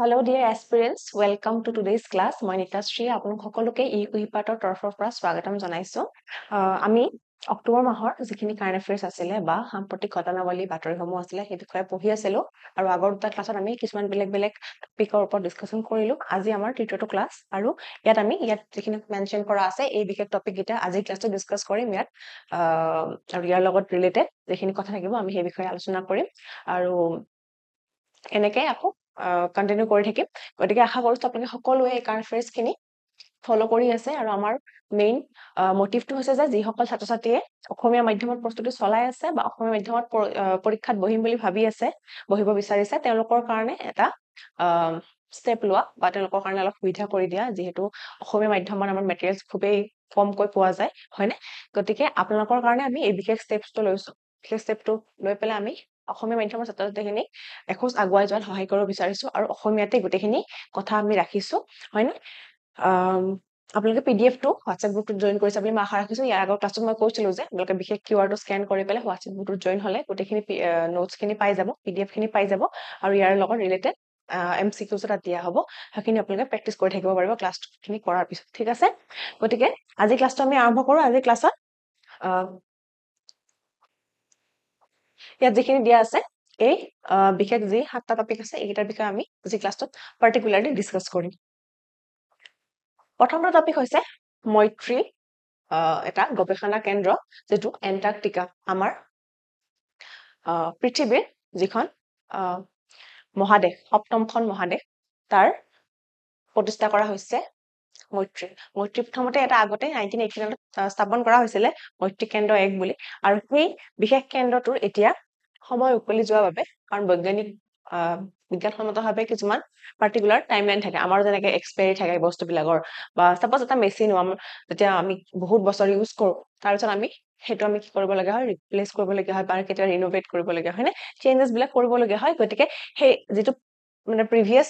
Hello dear aspirants, welcome to today's class. মই নিতাশ্ৰী আপোনাক সকলোকে ইউইপাটৰ তৰফৰ পৰা স্বাগতম জনাইছো। আমি অক্টোবৰ মাহৰ যিখিনি কাৰেণ্ট এফেয়াৰ্স আছিলে বা সাম্প্ৰতিক ঘটনাৱলী বাতৰিসমূহ আছিলে সেই বিষয়ে পঢ়ি আছিলো আৰু আগৰ দুটা ক্লাছত আমি কিছুমান বেলেগ টপিকৰ ওপৰত ডিসকাশন কৰিলো। আজি আমাৰ তৃতীয়টো ক্লাছ আৰু ইয়াত যিখিনি মেনশন কৰা আছে এই বিশেষ টপিক গিটা আজি ক্লাছটো ডিসকাস কৰিম ইয়াত আৰু ইয়াৰ লগত ৰিলেটেড যিখিনি কথা থাকিব আমি সেই বিষয়ে আলোচনা কৰিম আৰু এনেকে আকৌ কন্টিনিউ কৰি থাকিম গতিকে আশা কৰিছো আপোনালোকে সকলোৱে এই কাৰেণ্ট এফেয়াৰ্স খিনি ফলো কৰি আছে আৰু আমাৰ মেইন মোটিভটো হৈছে যে যিসকল ছাত্ৰ-ছাত্ৰীয়ে অসমীয়া মাধ্যমত প্ৰস্তুতি চলাই আছে বা অসমীয়া মাধ্যমত পৰীক্ষাত বহিম বুলি ভাবি আছে বহিব বিচাৰিছে তেওঁলোকৰ কাৰণে এটা ষ্টেপ লোৱা বা তেওঁলোকৰ কাৰণে অলপ সুবিধা কৰি দিয়া যিহেতু অসমীয়া মাধ্যমত আমাৰ মেটেৰিয়েলছ খুবেই কমকৈ পোৱা যায় হয়নে গতিকে আপোনালোকৰ কাৰণে আমি এই বিশেষ ষ্টেপটো লৈছো সেই ষ্টেপটো লৈ পেলাই আমি অসমীয়া মাধ্যমৰ ছাত্ৰ-ছাত্ৰীখিনিক এখোজ আগুৱাই যোৱাত সহায় কৰিব বিচাৰিছো আৰু অসমীয়াতে গোটেইখিনি কথা আমি ৰাখিছো হয়নে আপোনালোকে পিডিএফ টো হোৱাটসএপ গ্ৰুপটোত জয়েন কৰিছে বুলি মই আশা ৰাখিছো ইয়াৰ আগৰ ক্লাছত মই কৈছিলো যে আপোনালোকে বিশেষ কিউআৰটো স্ক্যান কৰি পেলাই হোৱাটসএপ গ্ৰুপটোত জয়েন হলে গোটেইখিনি নোটছ খিনি পাই যাব পিডিএফ খিনি পাই যাব আৰু ইয়াৰ লগত ৰিলেটেড এমসিকিউজ তাত দিয়া হ'ব সেইখিনি আপোনালোকে প্ৰেক্টিস কৰি থাকিব পাৰিব ক্লাছখিনি কৰাৰ পিছত ঠিক আছে গতিকে আজি ক্লাছটো আমি আৰম্ভ কৰো আজি ক্লাছত ইয়াত যিখিনি দিয়া আছে এই বিশেষ যি সাতটা টপিক আছে এইটাৰ বিষয়ে আমি আজি ক্লাছটোত পাৰ্টিকুলাৰলি ডিসকাস কৰিম প্ৰথমটো টপিক হৈছে মৈত্ৰী এটা গৱেষণা কেন্দ্ৰ যেটো এন্টাৰ্কটিকা আমাৰ পৃথিৱীৰ যিখন মহাদেশ সপ্তমখন মহাদেশ তাৰ প্ৰতিষ্ঠা কৰা হৈছে মৈত্ৰী প্ৰথমতে এটা আগতে 1989 স্থাপন কৰা হৈছিল মৈত্ৰী কেন্দ্ৰ 1 বুলি আৰু সেই বিশেষ কেন্দ্ৰটোৰ এতিয়া সময় উকলি যোৱাৰ বাবে কাৰণ বিজ্ঞানসন্মতভাৱে কিছুমান পাৰ্টিকুলাৰ টাইমলাইন থাকে আমাৰ যেনেকৈ এক্সপায়াৰি থাকে বস্তুবিলাকৰ বা সাপোজ এটা মেচিন যেতিয়া আমি বহুত বছৰ ইউজ কৰো তাৰ পিছত আমি হেতু আমি কি কৰিব লগা হয় ৰিপ্লেস কৰিব লগা হয় বা কেতিয়া ৰিনোভেট কৰিব লগা হয় না চেঞ্জেস বিলাক কৰিব লগা হয় গতিকে সেই যেটো মানে প্ৰিভিয়াস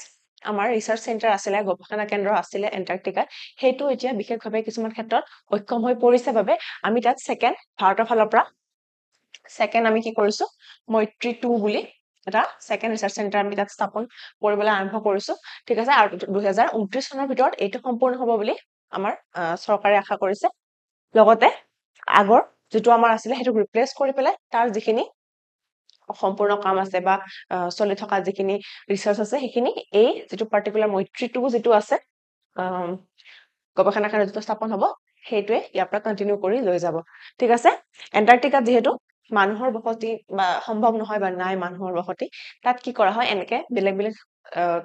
আমাৰ ৰিসাৰ্চ সেন্টাৰ আছিল গৱেষণা কেন্দ্ৰ আছিল এন্টাৰ্কটিকা হেতু এতিয়া বিশেষভাৱে কিছুমান ক্ষেত্ৰত অক্ষম হৈ পৰিছে বাবে আমি তাত সেকেন্ড ভাৰতৰ ফালৰ পৰা সেকেন্ড আমি কি কৰিছো মৈত্ৰী 2 বুলি এটা সেকেন্ড ৰিসাৰ্চ সেন্টাৰ আমি তাত স্থাপন কৰিবলৈ আৰম্ভ কৰিছো ঠিক আছে আৰু 2029 চনৰ ভিতৰত এইটো সম্পূৰ্ণ হ'ব বুলি আমাৰ চৰকাৰে আশা কৰিছে লগতে আগৰ যেটো আমাৰ আছিল হেতু ৰিপ্লেস কৰি পেলাই তাৰ যিখিনি সম্পূৰ্ণ কাম আছে বা চলি থকা যিখিনি ৰিসাৰ্চ আছে সেইখিনি এই যেটো পাৰ্টিকুলাৰ মৈত্ৰী 2 যেটো আছে গৱেষণা কেন্দ্ৰ যেটো স্থাপন হ'ব হেতুৱে ইয়াৰ পৰা কন্টিনিউ কৰি লৈ যাব ঠিক আছে এন্টাৰ্কটিকা যেহেতু মানুহৰ বসতি বা সম্ভৱ নহয় বা নাই মানুহৰ বসতি তাত কি কৰা হয় এনেকে বেলেগ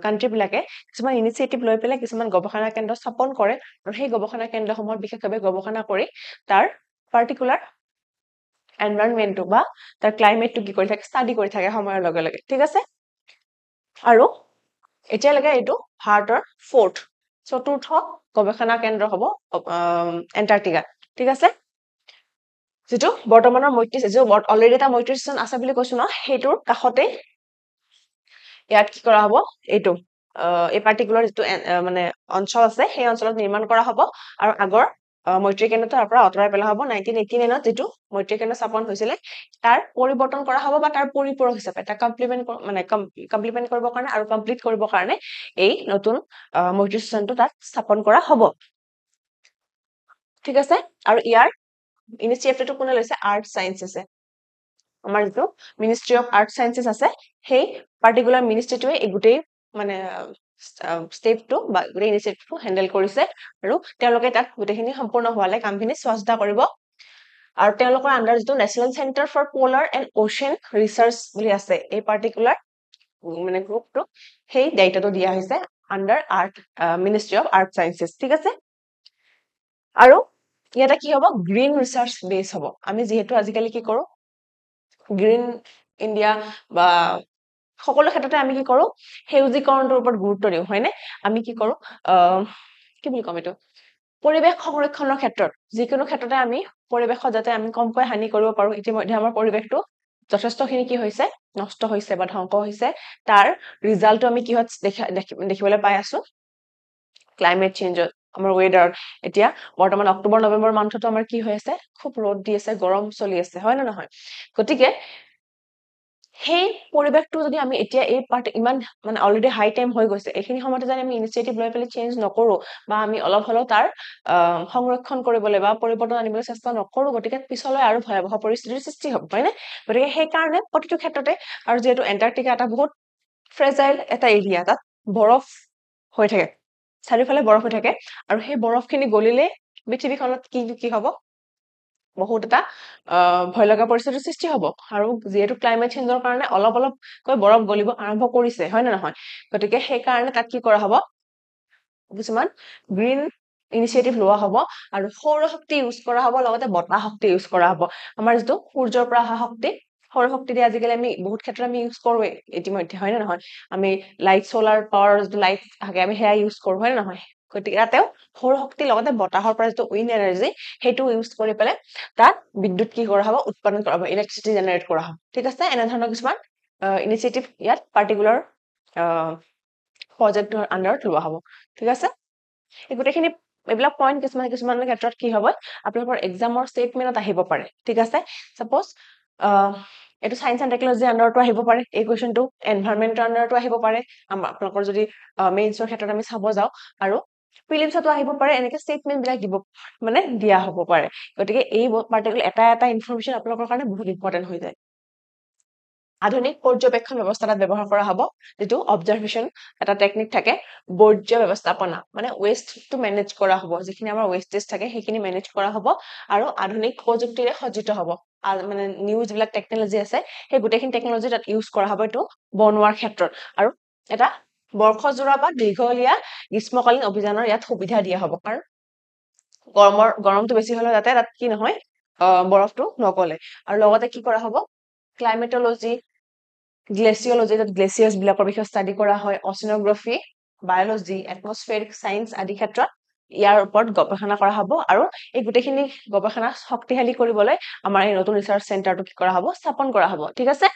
কান্ট্ৰি বিলাকে কিছুমান ইনিচিয়েটিভ লৈ পেলাই কিছুমান গৱেষণা কেন্দ্ৰ স্থাপন কৰে আৰু সেই গৱেষণা কেন্দ্ৰসমূহৰ বিশেষভাৱে গৱেষণা কৰি তাৰ পাৰ্টিকুলাৰ এনভায়ৰনমেন্টটো বা তাৰ ক্লাইমেটটো কি কৰি থাকে ষ্টাডি কৰি থাকে সময়ৰ লগে লগে ঠিক আছে আৰু এতিয়ালৈকে এইটো ভাৰতৰ চতুৰ্থ গৱেষণা কেন্দ্ৰ হ'ব এন্টাৰ্কটিকা ঠিক আছে যেটো বৰ্তমানৰ মৈত্ৰী যে অলৰেডি এটা মৈত্ৰী ষ্টেচন আছে বুলি কৈছো ন হেতুৰ কাখতে ইয়াত কি কৰা হ'ব এইটো এই পাৰ্টিকুলাৰ যেটো মানে অঞ্চল আছে সেই অঞ্চলত নিৰ্মাণ কৰা হ'ব আৰু আগৰ মৈত্ৰী কেন্দ্ৰটো তাৰ পৰা অতৰাই পেলা হ'ব 1989 ত যেটো মৈত্ৰী কেন্দ্ৰ স্থাপন হৈছিল তাৰ পৰিৱৰ্তন কৰা হ'ব বা তাৰ পৰিপূৰক হিচাপে তাৰ কমপ্লিমেন্ট কৰিবৰ কাৰণে আৰু কমপ্লিট কৰিবৰ কাৰণে এই নতুন মৈত্ৰী ষ্টেচনটো তাত স্থাপন কৰা হ'ব ঠিক আছে আৰু ইয়াৰ ইনিচিয়েটিভটো কোনে লৈছে আৰ্ট সায়েন্স আছে আমাৰ যেটো মিনিষ্ট্ৰি অফ আৰ্ট সায়েন্সেস আছে সেই পাৰ্টিকুলাৰ মিনিষ্ট্ৰিটোৱে এই গুটেই মানে ষ্টেপটো বা গুটেই ইনিচিয়েটিভটো হ্যান্ডেল কৰিছে আৰু তেওঁলোকে তাত গুটেইখিনি সম্পূৰ্ণ হোৱালে কামখিনি স্বাস্থ্য কৰিব আৰু তেওঁলোকৰ আন্ডাৰ যেটো national centre for polar and ocean research বুলি আছে এই পাৰ্টিকুলাৰ মানে গ্ৰুপটো সেই দায়িত্বটো দিয়া হৈছে under art ministry of art sciences ঠিক আছে আৰু ইয়াতে কি হ'ব গ্ৰীণ ৰিসাৰ্চ বেস হ'ব আমি যেহেতু আজিকালি কি কৰো গ্ৰীণ ইন্ডিয়া বা সকলো ক্ষেত্ৰতে আমি কি কৰো সেউজীকৰণৰ ওপৰত গুৰুত্ব দিও হয়নে আমি কি কৰো কি বুলি কম এটো পৰিবেশ সংৰক্ষণৰ ক্ষেত্ৰত যিকোনো ক্ষেত্ৰতে আমি পৰিবেশত যাতে আমি কমকৈ হানি কৰিব পাৰো ইতিমধ্যে আমাৰ পৰিবেশটো যথেষ্টখিনি কি হৈছে নষ্ট হৈছে বা ধ্বংস হৈছে তাৰ ৰিজাল্টটো আমি কি হত দেখিবলৈ পাই আছো ক্লাইমেট চেঞ্জত আমাৰ ওয়েদাৰ এতিয়া বৰ্তমান অক্টোবৰ নৱেম্বৰ মান্থটো আমাৰ কি হৈ আছে খুব ৰ'দ দি আছে গৰম চলি আছে হয় না নহয় গতিকে সেই পৰিৱেশটো যদি আমি এতিয়া এই পাৰ্ট ইমান মানে অলৰেডি হাই টাইম হৈ গৈছে, এইখিনি সময়তে যদি আমি ইনিচিয়েটিভ লৈ পেলাই চেঞ্জ নকৰো বা আমি অলপ হলেও তাৰ সংৰক্ষণ কৰিবলৈ বা পৰিৱৰ্তন আনিবলৈ চেষ্টা নকৰো, গতিকে পিছলৈ আৰু ভয়াৱহ পৰিস্থিতিৰ সৃষ্টি হ'ব, হয়নে? গতিকে সেইকাৰণে প্ৰতিটো ক্ষেত্ৰতে, আৰু যিহেতু এণ্টাৰ্কটিকা এটা বহুত ফ্ৰেজাইল এটা এৰিয়া, তাত বৰফ হৈ থাকে, চাৰিওফালে বৰফ হৈ থাকে, আৰু সেই বৰফখিনি গলিলে পৃথিৱীখনত কি হ'ব, বহুত এটা ভয় লগা পৰিস্থিতিৰ সৃষ্টি হ'ব। আৰু যিহেতু ক্লাইমেট চেঞ্জৰ কাৰণে অলপকৈ বৰফ গলিব আৰম্ভ কৰিছে, হয় নে নহয়? গতিকে সেইকাৰণে তাত কি কৰা হ'ব, কিছুমান গ্ৰীণ ইনিচিয়েটিভ লোৱা হ'ব, আৰু সৌৰ শক্তি ইউজ কৰা হ'ব, লগতে বতাহ শক্তি ইউজ কৰা হ'ব। আমাৰ যিটো সূৰ্যৰ পৰা অহা শক্তি, সৌৰ শক্তি দি আজিকালি আমি বহুত ক্ষেত্ৰত আমি ইউজ কৰোৱে ইতিমধ্যে, হয় নে নহয়? আমি লাইট চলাৰ পাৱাৰ যিটো লাইট থাকে আমি সেয়া ইউজ কৰো, হয় নে নহয়? গতিকে তাতেও সৌৰ শক্তিৰ লগতে বতাহৰ পৰা যিটো উইণ্ড এনাৰ্জি, সেইটো ইউজ কৰি পেলাই তাত বিদ্যুৎ কি কৰা হ'ব, উৎপাদন কৰা হ'ব, ইলেক্ট্ৰিচিটি জেনেৰেট কৰা হ'ব। ঠিক আছে, এনেধৰণৰ কিছুমান ইনিচিয়েটিভ ইয়াত পাৰ্টিকুলাৰ প্ৰজেক্টৰ আণ্ডাৰত লোৱা হ'ব। ঠিক আছে, এই গোটেইখিনি এইবিলাক পইণ্ট কিছুমান ক্ষেত্ৰত কি হ'ব, আপোনালোকৰ এক্সামৰ ষ্টেটমেণ্টত আহিব পাৰে। ঠিক আছে, চাপ'জ এইটো চায়েন্স এণ্ড টেকনলজিৰ আণ্ডাৰতো আহিব পাৰে, এই কুৱেশ্যনটো এনভাইৰনমেণ্টৰ আণ্ডাৰতো আহিব পাৰে, আপোনালোকৰ যদি মেইনছৰ ক্ষেত্ৰত আমি চাব যাওঁ, আৰু প্ৰিলিমছতো আহিব পাৰে, এনেকে ষ্টেটমেণ্ট বিলাক দিয়া হ'ব পাৰে। গতিকে এই পাৰ্টিকুলাৰ এটা ইনফৰমেশ্যন আপোনালোকৰ কাৰণে বহুত ইম্পৰ্টেণ্ট হৈ যায়। আধুনিক পৰ্যবেক্ষণ ব্যৱস্থা তাত ব্যৱহাৰ কৰা হ'ব, যিটো অবজাৰভেশ্যন এটা টেকনিক থাকে, বৰ্জ্য ব্যৱস্থাপনা, মানে ৱেষ্টটো মেনেজ কৰা হ'ব, যিখিনি আমাৰ ৱেষ্টেজ থাকে সেইখিনি মেনেজ কৰা হ'ব, আৰু আধুনিক প্ৰযুক্তিৰে সজ্জিত হ'ব, মানে নিউ যিবিলাক টেকনলজি আছে সেই গোটেইখিনি টেকনলজি তাত ইউজ কৰা হ'ব এইটো বনোৱাৰ ক্ষেত্ৰত, আৰু এটা বৰ্ষজোৰা বা দীৰ্ঘলীয়া গ্ৰীষ্মকালীন অভিযানৰ ইয়াত সুবিধা দিয়া হ'ব, কাৰণ গৰমটো বেছি হলে যাতে তাত কি নহয়, বৰফটো নগলে। আৰু লগতে কি কৰা হ'ব, ক্লাইমেটলজি, গ্লেচিয়লজি, তাত গ্লেচিয়াৰ্ছ বিলাকৰ বিষয়ে ষ্টাডি কৰা হয়, অচিনোগ্ৰাফি, বায়লজি, এটমস্ফেৰিক চায়েন্স আদি ক্ষেত্ৰত ইয়াৰ ওপৰত গৱেষণা কৰা হ'ব, আৰু এই গোটেইখিনি গৱেষণা শক্তিশালী কৰিবলৈ আমাৰ এই নতুন ৰিচাৰ্চ চেণ্টাৰটো কি কৰা হ'ব, স্থাপন কৰা হ'ব। ঠিক আছে,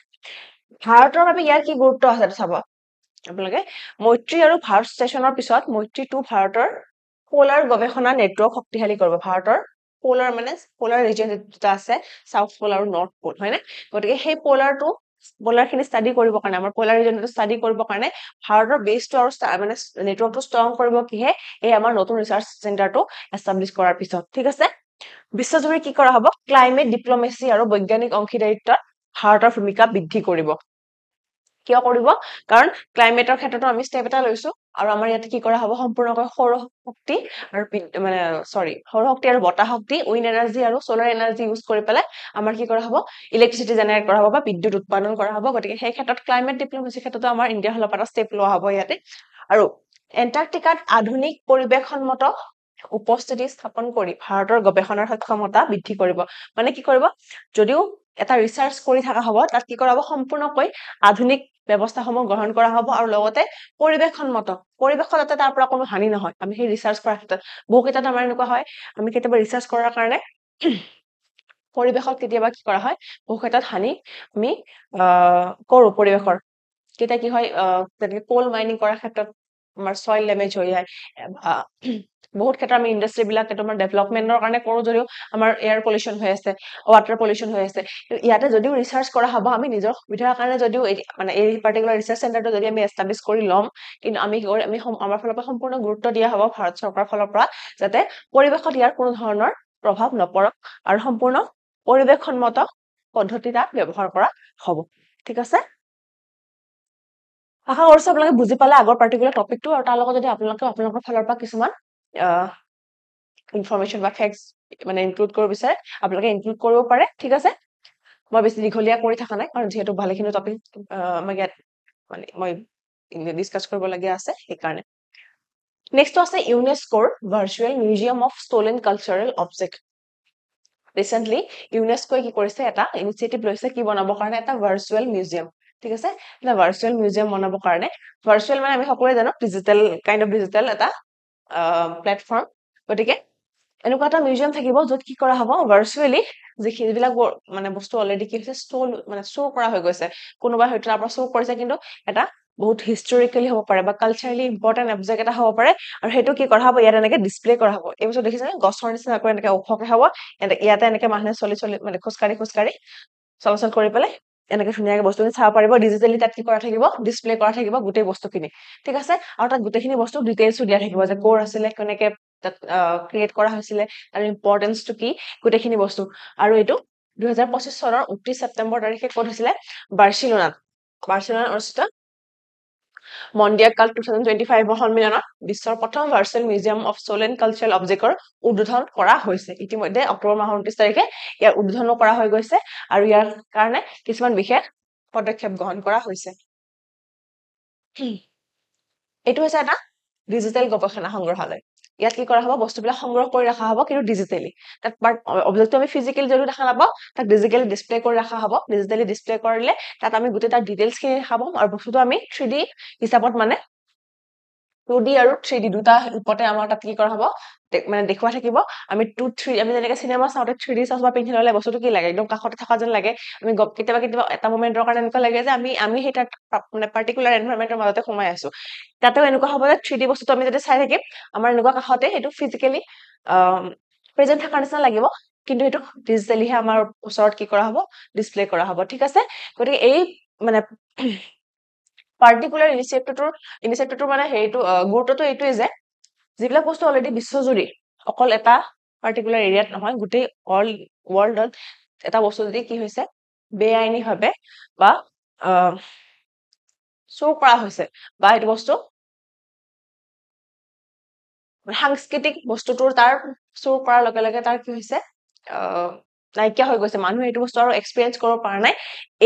ভাৰতৰ বাবে ইয়াৰ কি গুৰুত্ব আছে চাব আপোনালোকে। মৈত্ৰী আৰু ভাৰত ষ্টেচনৰ পিছত মৈত্ৰী 2 ভাৰতৰ পোলাৰ গৱেষণা নেটৱৰ্ক শক্তিশালী কৰিব। ভাৰতৰ পোলাৰ মানে পোলাৰ ৰিজন দুটা আছে, চাউথ পোল আৰু নৰ্থ পোল, হয় নে? গতিকে সেই পোলাৰ খিনি ষ্টাডি কৰিবৰ কাৰণে, আমাৰ পোলাৰ ৰিজনটো ষ্টাডি কৰিবৰ কাৰণে ভাৰতৰ বেছটো আৰু মানে নেটৱৰ্কটো ষ্ট্ৰং কৰিব কিহে, এই আমাৰ নতুন ৰিচাৰ্চ চেণ্টাৰটো এষ্টাব্লিছ কৰাৰ পিছত। ঠিক আছে, বিশ্বজুৰি কি কৰা হ'ব, ক্লাইমেট ডিপ্ল'মেচি আৰু বৈজ্ঞানিক অংশীদাৰিত্বত ভাৰতৰ ভূমিকা বৃদ্ধি কৰিব। কিয় কৰিব, কাৰণ ক্লাইমেটৰ ক্ষেত্ৰতো আমি ষ্টেপ এটা লৈছো, আৰু আমাৰ ইয়াতে কি কৰা হ'ব, সম্পূৰ্ণকৈ সৌৰ শক্তি আৰু সৌৰ শক্তি আৰু বতাহ শক্তি, উইণ্ড এনাৰ্জি আৰু চলাৰ এনাৰ্জি ইউজ কৰি পেলাই আমাৰ কি কৰা হ'ব, ইলেক্ট্ৰিচিটি জেনেৰেট কৰা হ'ব বা বিদ্যুৎ উৎপাদন কৰা হ'ব। গতিকে সেই ক্ষেত্ৰত ক্লাইমেট ডিপ্ল'মেচিৰ ক্ষেত্ৰতো আমাৰ ইণ্ডিয়াৰ ফালৰ পৰা ষ্টেপ লোৱা হ'ব ইয়াতে। আৰু এণ্টাৰ্কটিকাত আধুনিক পৰিৱেশসন্মত উপস্থিতি স্থাপন কৰি ভাৰতৰ গৱেষণাৰ সক্ষমতা বৃদ্ধি কৰিব। মানে কি কৰিব, যদিও এটা ৰিচাৰ্চ কৰি থকা হ'ব, তাত কি কৰা হ'ব, সম্পূৰ্ণকৈ আধুনিক ব্যৱস্থাসমূহ গ্ৰহণ কৰা হ'ব, আৰু লগতে পৰিৱেশসন্মত, পৰিৱেশত যাতে তাৰ পৰা কোনো হানি নহয়। আমি সেই ৰিচাৰ্চ কৰাৰ ক্ষেত্ৰত বহু ক্ষেত্ৰত আমাৰ এনেকুৱা হয়, আমি কেতিয়াবা ৰিচাৰ্চ কৰাৰ কাৰণে পৰিৱেশত কেতিয়াবা কি কৰা হয়, বহু ক্ষেত্ৰত হানি আমি কৰো পৰিৱেশৰ। কেতিয়া কি হয়, যেনেকে কোল মাইনিং কৰাৰ ক্ষেত্ৰত আমাৰ চইল ডেমেজ হৈ যায়, বহুত ক্ষেত্ৰত আমি ইণ্ডাষ্ট্ৰী বিলাক আমাৰ ডেভেলপমেন্টৰ কাৰণে কৰো, যদিও আমাৰ এয়াৰ পলিউশ্যন হৈ আছে, ৱাটাৰ পলিউশ্যন হৈ আছে। ইয়াতে যদিও ৰিচাৰ্চ কৰা হ'ব, আমি নিজৰ সুবিধাৰ কাৰণে যদিও মানে এই পাৰ্টিকুলাৰ ৰিচাৰ্চ চেণ্টাৰটো যদি আমি এষ্টাব্লিছ কৰি ল'ম, কিন্তু আমি আমাৰ ফালৰ পৰা সম্পূৰ্ণ গুৰুত্ব দিয়া হ'ব ভাৰত চৰকাৰৰ ফালৰ পৰা, যাতে পৰিৱেশত ইয়াৰ কোনো ধৰণৰ প্ৰভাৱ নপৰক, আৰু সম্পূৰ্ণ পৰিৱেশসন্মত পদ্ধতি তাত ব্যৱহাৰ কৰা হ'ব। ঠিক আছে, আশা কৰিছো আপোনালোকে বুজি পালে আগৰ পাৰ্টিকুলাৰ টপিকটো, আৰু তাৰ লগত যদি আপোনালোকৰ ফালৰ পৰা কিছুমান ইনফৰমেশ্যন বা ফেক্টছ মানে ইনক্লুড কৰিব বিচাৰে, আপোনালোকে ইনক্লুড কৰিব পাৰে। ঠিক আছে, মই বেছি দীঘলীয়া কৰি থকা নাই, কাৰণ যিহেতু ভালেখিনি টপিক আমাক ইয়াত মানে মই ডিছকাছ কৰিবলগীয়া আছে, সেইকাৰণে। নেক্সটটো আছে ইউনেস্কোৰ virtual museum of stolen cultural object. Recently ইউনেস্কোৱে কি কৰিছে, এটা ইনিচিয়েটিভ লৈছে, কি বনাবৰ কাৰণে, এটা ভাৰ্চুৱেল মিউজিয়াম। ঠিক আছে, এটা ভাৰ্চুৱেল মিউজিয়াম বনাবৰ কাৰণে, ভাৰ্চুৱেল মানে আমি সকলোৱে জানো ডিজিটেল এটা প্লেটফৰ্ম। গতিকে এনেকুৱা এটা মিউজিয়াম থাকিব, য'ত কি কৰা হ'ব, ভাৰ্চুৱেলি যিবিলাক মানে বস্তু অলৰেডি কি হৈছে, শ্ব' কৰা হৈ গৈছে, কোনোবাই হয়তো তাৰ পৰা শ্ব' কৰিছে, কিন্তু এটা বহুত হিষ্টৰিকেলি হ'ব পাৰে বা কালচাৰেলি ইম্পৰ্টেণ্ট অবজেক্ট এটা হ'ব পাৰে, আৰু সেইটো কি কৰা হ'ব, ইয়াত এনেকে ডিছপ্লে কৰা হ'ব। এই বস্তু দেখিছে, গছৰ নিচিনাকৈ এনেকে ওখকে হ'ব, ইয়াতে এনেকে মানুহে চলি মানে খোজকাঢ়ি চলাচল কৰি পেলাই এনেকে ধুনীয়াকে বস্তুখিনি চাব পাৰিব ডিজিটেলি তাত কি কৰা থাকিব ডিসপ্লে কৰা থাকিব গোটেই বস্তুখিনি ঠিক আছে আৰু তাত গোটেইখিনি বস্তু ডিটেইলছো দিয়া থাকিব যে ক'ৰ আছিলে কেনেকে তাত ক্ৰিয়েট কৰা হৈছিলে তাৰ ইম্পৰ্টেন্সটো কি গোটেইখিনি বস্তু আৰু এইটো 2025 চনৰ 29 ছেপ্টেম্বৰ তাৰিখে ক'ত হৈছিলে বাৰ্চিলোনাত অনুষ্ঠিত মন্ডিয়াল কাল 2025 সন্মিলনত বিশ্বৰ প্ৰথম ভাৰ্চুৱেল মিউজিয়াম অফ সোল এণ্ড কালচাৰেল অবজেক্টৰ উদ্বোধন কৰা হৈছে ইতিমধ্যে অক্টোবৰ মাহৰ 29 তাৰিখে ইয়াৰ উদ্বোধনো কৰা হৈ গৈছে আৰু ইয়াৰ কাৰণে কিছুমান বিশেষ পদক্ষেপ গ্ৰহণ কৰা হৈছে এইটো হৈছে এটা ডিজিটেল গৱেষণা সংগ্ৰহালয় ইয়াত কি কৰা হ'ব বস্তুবিলাক সংগ্ৰহ কৰি ৰাখা হ'ব কিন্তু ডিজিটেলি তাত অবজেক্টটো আমি ফিজিক্যালি যদি দেখা নাপাওঁ তাক ডিজিটেলি ডিসপ্লে কৰি ৰাখা হ'ব ডিজিটেলি ডিসপ্লে কৰিলে তাত আমি গোটেই তাৰ ডিটেইলছখিনি দেখা পাম আৰু বস্তুটো আমি 3D হিচাপত মানে 2D আৰু 3D দুটা ৰূপতে আমাৰ তাত কি কৰা হ'ব মানে দেখুৱা থাকিব আমি 2 3 আমি যেনেকৈ সিনেমা চাওঁতে 3D চশমা পিন্ধি ল'লে বস্তুটো কি লাগে একদম কাষতে থকা যেন লাগে আমি কেতিয়াবা এটা মোমেন্টৰ কাৰণে এনেকুৱা লাগে যে আমি সেই তাত মানে পাৰ্টিকুলাৰ এনভায়ৰনমেন্টৰ মাজতে সোমাই আছো তাতেও এনেকুৱা হ'ব যে 3D বস্তুটো আমি যদি চাই থাকিম আমাৰ এনেকুৱা কাষতে সেইটো ফিজিক্যালি প্ৰেজেন্ট থকাৰ নিচিনা লাগিব কিন্তু এইটো ডিজিটেলিহে আমাৰ ওচৰত কি কৰা হ'ব ডিসপ্লে কৰা হ'ব ঠিক আছে গতিকে এই মানে পাৰ্টিকুলাৰ ইনিচিয়েটিভটোৰ মানে হেৰিটো গুৰুত্বটো এইটোৱে যে যিবিলাক বস্তু অলৰেডি বিশ্বজুৰি অকল এটা পাৰ্টিকুলাৰ এৰিয়াত নহয় গোটেই অল ৱৰ্ল্ডত এটা বস্তু যদি কি হৈছে বেআইনীভাৱে বা চোৰ কৰা হৈছে বা এইটো বস্তু সাংস্কৃতিক বস্তুটোৰ তাৰ চোৰ কৰাৰ লগে লগে তাৰ কি হৈছে নাইকিয়া হৈ গৈছে মানুহে এইটো বস্তু আৰু এক্সপিৰিয়েন্স কৰিব পৰা নাই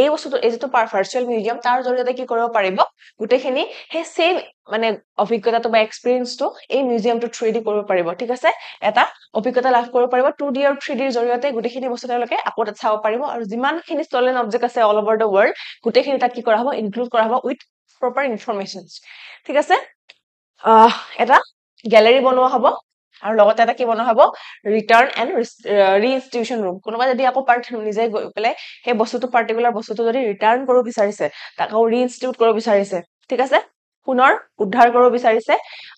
এই বস্তুটো এই যিটো ভাৰ্চুৱেল মিউজিয়াম তাৰ জৰিয়তে কি কৰিব পাৰিব গোটেইখিনি সেই সেম মানে অভিজ্ঞতাটো বা এক্সপিৰিয়েন্সটো এই মিউজিয়ামটো 3D কৰিব পাৰিব ঠিক আছে এটা অভিজ্ঞতা লাভ কৰিব পাৰিব 2D আৰু 3D ৰ জৰিয়তে গোটেইখিনি বস্তু তেওঁলোকে আকৌ তাত চাব পাৰিব আৰু যিমানখিনি ষ্টলেন অবজেক্ট আছে অল ওভাৰ দ্য ৱৰ্ল্ড গোটেইখিনি তাত কি কৰা হ'ব ইনক্লুড কৰা হ'ব উইথ প্ৰপাৰ ইনফৰমেশ্যনছ ঠিক আছে এটা গ্যালাৰি বনোৱা হ'ব আৰু লগতে এটা কি বনোৱা হ'ব ৰিটাৰ্ণ এণ্ড ৰিইনষ্টিটিউচন ৰুম কোনোবা যদি আকৌ নিজে গৈ পেলাই সেই বস্তুটো পাৰ্টিকুলাৰ বস্তুটো যদি ৰিটাৰ্ণ কৰিব বিচাৰিছে তাক আকৌ ৰিইনষ্টিটিউট কৰিব বিচাৰিছে ঠিক আছে পুনৰ উদ্ধাৰ কৰিব বিচাৰিছে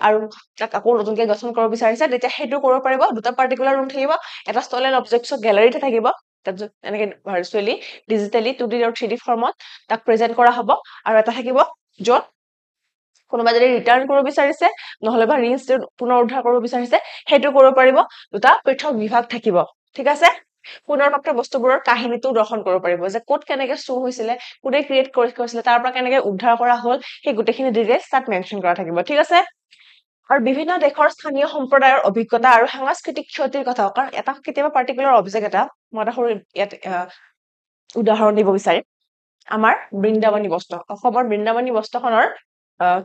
আৰু তাক আকৌ নতুনকৈ গঠন কৰিব বিচাৰিছে তেতিয়া সেইটো কৰিব পাৰিব দুটা পাৰ্টিকুলাৰ ৰুম থাকিব এটা ষ্টল এণ্ড অবজেক্টছৰ গ্যালাৰিতে থাকিব তাত এনেকৈ ভাৰ্চুৱেলি ডিজিটেলি 2D আৰু 3D ফৰ্মত তাক প্ৰেজেন্ট কৰা হ'ব আৰু এটা থাকিব য'ত কোনোবা যদি ৰিটাৰ্ণ কৰিব বিচাৰিছে নহলে বা ৰিইনষ্টিটিউট পুনৰ উদ্ধাৰ কৰিব বিচাৰিছে সেইটো কৰিব পাৰিব দুটা পৃথক বিভাগ থাকিব ঠিক আছে পুনৰপ্ৰাপ্ত বস্তুবোৰৰ কাহিনীটো দৰ্শন কৰিব পাৰিব যে ক'ত কেনেকৈ চুৰ হৈছিলে কোনে ক্ৰিয়েট কৰিছিলে তাৰ পৰা কেনেকৈ উদ্ধাৰ কৰা হ'ল সেই গোটেইখিনি ডিটেইলছ তাত মেনশ্যন কৰা থাকিব ঠিক আছে আৰু বিভিন্ন দেশৰ স্থানীয় সম্প্ৰদায়ৰ অভিজ্ঞতা আৰু সাংস্কৃতিক ক্ষতিৰ কথা কাৰণ এটা কেতিয়াবা পাৰ্টিকুলাৰ অবজেক্ট এটা মই এটা সৰু ইয়াত উদাহৰণ দিব বিচাৰিম আমাৰ বৃন্দাবনী বস্ত্ৰ অসমৰ বৃন্দাবনী বস্ত্ৰখনৰ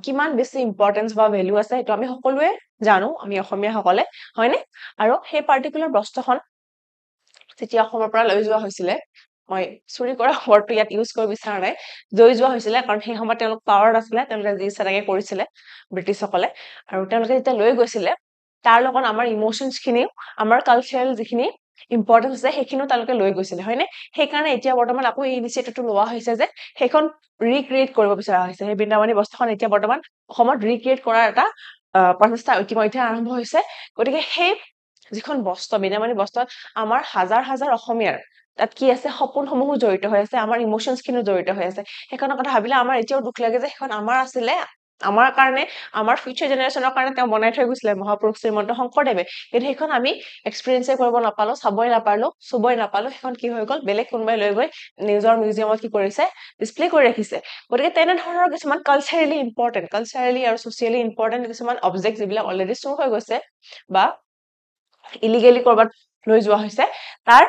কিমান বেছি ইম্পৰ্টেন্স বা ভেলু আছে সেইটো আমি সকলোৱে জানো আমি অসমীয়াসকলে হয়নে আৰু সেই পাৰ্টিকুলাৰ বস্ত্ৰখন যেতিয়া অসমৰ পৰা লৈ যোৱা হৈছিলে মই চুৰি কৰা ৱৰ্ডটো ইয়াত ইউজ কৰিব বিচৰা নাই লৈ যোৱা হৈছিলে কাৰণ সেই সময়ত তেওঁলোক পাৱাৰত আছিলে তেওঁলোকে যি ইচ্ছা তাকে কৰিছিলে ব্ৰিটিছসকলে আৰু তেওঁলোকে যেতিয়া লৈ গৈছিলে তাৰ লগত আমাৰ ইমোশ্যনছখিনিও আমাৰ কালচাৰেল যিখিনি ইম্পৰ্টেন্স আছে সেইখিনিও তেওঁলোকে লৈ গৈছিলে হয়নে সেইকাৰণে এতিয়া বৰ্তমান আকৌ এই ইনিচিয়েটিভটো লোৱা হৈছে যে সেইখন ৰিক্ৰিয়েট কৰিব বিচৰা হৈছে সেই বৃন্দাবনী বস্ত্ৰখন এতিয়া বৰ্তমান অসমত ৰিক্ৰিয়েট কৰাৰ এটা প্ৰচেষ্টা ইতিমধ্যে আৰম্ভ হৈছে গতিকে সেই যিখন বস্ত্ৰ বৃন্দাবনী বস্ত্ৰত আমাৰ হাজাৰ হাজাৰ অসমীয়াৰ তাত কি আছে সপোনসমূহো জড়িত হৈ আছে আমাৰ ইমোশ্যনছখিনিও জড়িত হৈ আছে সেইখনৰ কথা ভাবিলে আমাৰ এতিয়াও দুখ লাগে যে সেইখন আমাৰ আছিলে আমাৰ কাৰণে আমাৰ ফিউচাৰ জেনেৰেশ্যনৰ কাৰণে তেওঁ বনাই থৈ গৈছিলে মহাপুৰুষ শ্ৰীমন্ত শংকৰদেৱে কিন্তু সেইখন আমি এক্সপিৰিয়েঞ্চে কৰিব নাপালো চাবই নাপালো চুবই নাপালো সেইখন কি হৈ গ'ল বেলেগ কোনোবাই লৈ গৈ নিজৰ মিউজিয়ামত কি কৰিছে ডিসপ্লে কৰি ৰাখিছে গতিকে তেনেধৰণৰ কিছুমান কালচাৰেলি আৰু ছচিয়েলি ইম্পৰ্টেণ্ট কিছুমান অবজেক্ট যিবিলাক অলৰেডি চুৰ হৈ গৈছে বা ইলিগেলি কৰবাত লৈ যোৱা হৈছে তাৰ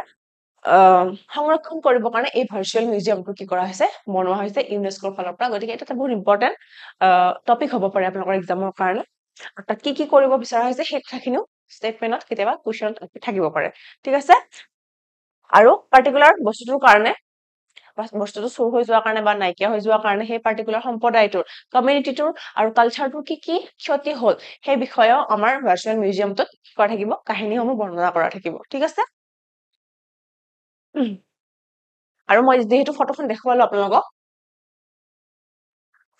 সংৰক্ষণ কৰিবৰ কাৰণে এই ভাৰ্চুৱেল মিউজিয়ামটো কি কৰা হৈছে বনোৱা হৈছে ইউনেস্কোৰ ফালৰ পৰা গতিকে এটা বহুত ইম্পৰ্টেণ্ট টপিক হ'ব পাৰে আপোনালোকৰ এক্সামৰ কাৰণে আৰু তাত কি কৰিব বিচৰা হৈছে সেই কথাখিনিও ষ্টেটমেণ্টত কেতিয়াবা কুৱেশ্যন থাকিব পাৰে ঠিক আছে আৰু পাৰ্টিকুলাৰ বস্তুটোৰ কাৰণে বস্তুটো চুৰ হৈ যোৱাৰ কাৰণে বা নাইকিয়া হৈ যোৱাৰ কাৰণে সেই পাৰ্টিকুলাৰ সম্প্ৰদায়টোৰ কমিউনিটিটোৰ আৰু কালচাৰটোৰ কি ক্ষতি হ'ল সেই বিষয়েও আমাৰ ভাৰ্চুৱেল মিউজিয়ামটোত কৰা থাকিব কাহিনীসমূহ বৰ্ণনা কৰা থাকিব ঠিক আছে আৰু মই যেহেতু ফটোখন দেখুৱালো আপোনালোকক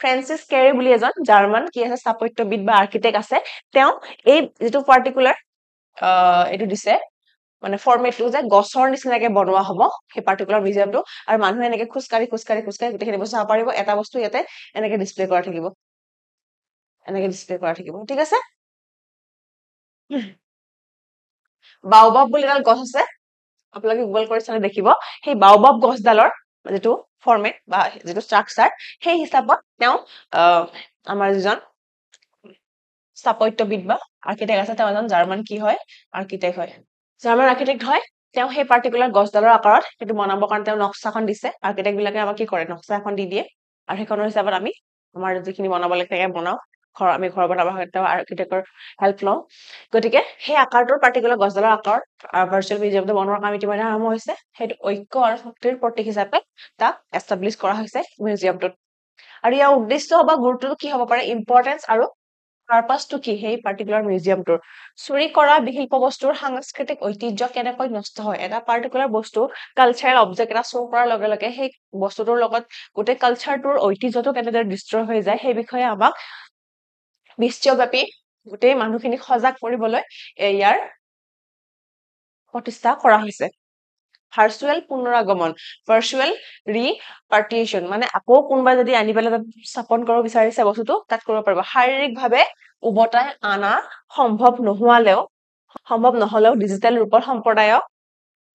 ফ্ৰেন্সিছ কেৰী বুলি এজন জাৰ্মান কি আছে স্থাপত্যবিদ বা আৰ্কিটেক্ট আছে তেওঁ এই যিটো পাৰ্টিকুলাৰ এইটো দিছে মানে ফৰ্মেটটো যে গছৰ নিচিনাকে বনোৱা হ'ব সেই পাৰ্টিকুলাৰ মিউজিয়ামটো আৰু মানুহে এনেকে খোজকাঢ়ি গোটেইখিনি বস্তু চাব পাৰিব এটা বস্তু ইয়াতে এনেকে ডিসপ্লে কৰা থাকিব ঠিক আছে বাওবাব বুলি এডাল গছ আছে আপোনালোকে গুগল কৰি চালে দেখিব সেই বাওবাব গছডালৰ যিটো ফৰ্মেট বা যিটো ষ্ট্ৰাকচাৰ সেই হিচাপত তেওঁ আমাৰ যিজন স্থাপত্যবিদ বা আৰ্কিটেক্ট আছে তেওঁ এজন জাৰ্মান কি হয় আৰ্কিটেক্ট হয় জাৰ্মান আৰ্কিটেক্ট হয় তেওঁ সেই পাৰ্টিকুলাৰ গছডালৰ আকাৰত সেইটো বনাবৰ কাৰণে তেওঁ নক্সাখন দিছে আৰ্কিটেক্ট বিলাকে আমাক কি কৰে নক্সা এখন দি দিয়ে আৰু সেইখনৰ হিচাপত আমি আমাৰ যিখিনি বনাব লাগে তাকে বনাও আমি ঘৰ বনাব হয় তেওঁ আৰ্কিটেক্টৰ হেল্প লওঁ গতিকে সেই আকাৰটোৰ পাৰ্টিকুলাৰ গছডালৰ আকাৰত ভাৰ্চুৱেল মিউজিয়ামটো বনোৱাৰ কাম ইতিমধ্যে আৰম্ভ হৈছে সেইটো ঐক্য আৰু শক্তিৰ প্ৰতীক হিচাপে তাক এষ্টাব্লিছ কৰা হৈছে মিউজিয়ামটোত আৰু ইয়াৰ উদ্দেশ্য বা গুৰুত্বটো কি হ'ব পাৰে ইম্পৰ্টেন্স আৰু পাৰ্পাছটো কি সেই পাৰ্টিকুলাৰ মিউজিয়ামটোৰ চুৰি কৰা বিশিল্প বস্তুৰ সাংস্কৃতিক ঐতিহ্য কেনেকৈ নষ্ট হয় এটা পাৰ্টিকুলাৰ বস্তু কালচাৰেল অবজেক্ট এটা চুৰ কৰাৰ লগে লগে সেই বস্তুটোৰ লগত গোটেই কালচাৰটোৰ ঐতিহ্যটো কেনেদৰে ডিষ্ট্ৰয় হৈ যায় সেই বিষয়ে আমাক বিশ্বব্যাপী গোটেই মানুহখিনিক সজাগ কৰিবলৈ ইয়াৰ প্ৰতিষ্ঠা কৰা হৈছে ভাৰ্চুৱেল পুনৰাগমন ভাৰ্চুৱেল ৰিপাৰ্টিশ্যন মানে আকৌ কোনোবাই যদি আনি পেলাই তাত স্থাপন কৰিব বিচাৰিছে বস্তুটো তাত কৰিব পাৰিব শাৰীৰিকভাৱে উভতাই আনা সম্ভৱ নহলেও ডিজিটেল ৰূপত সম্প্ৰদায়ক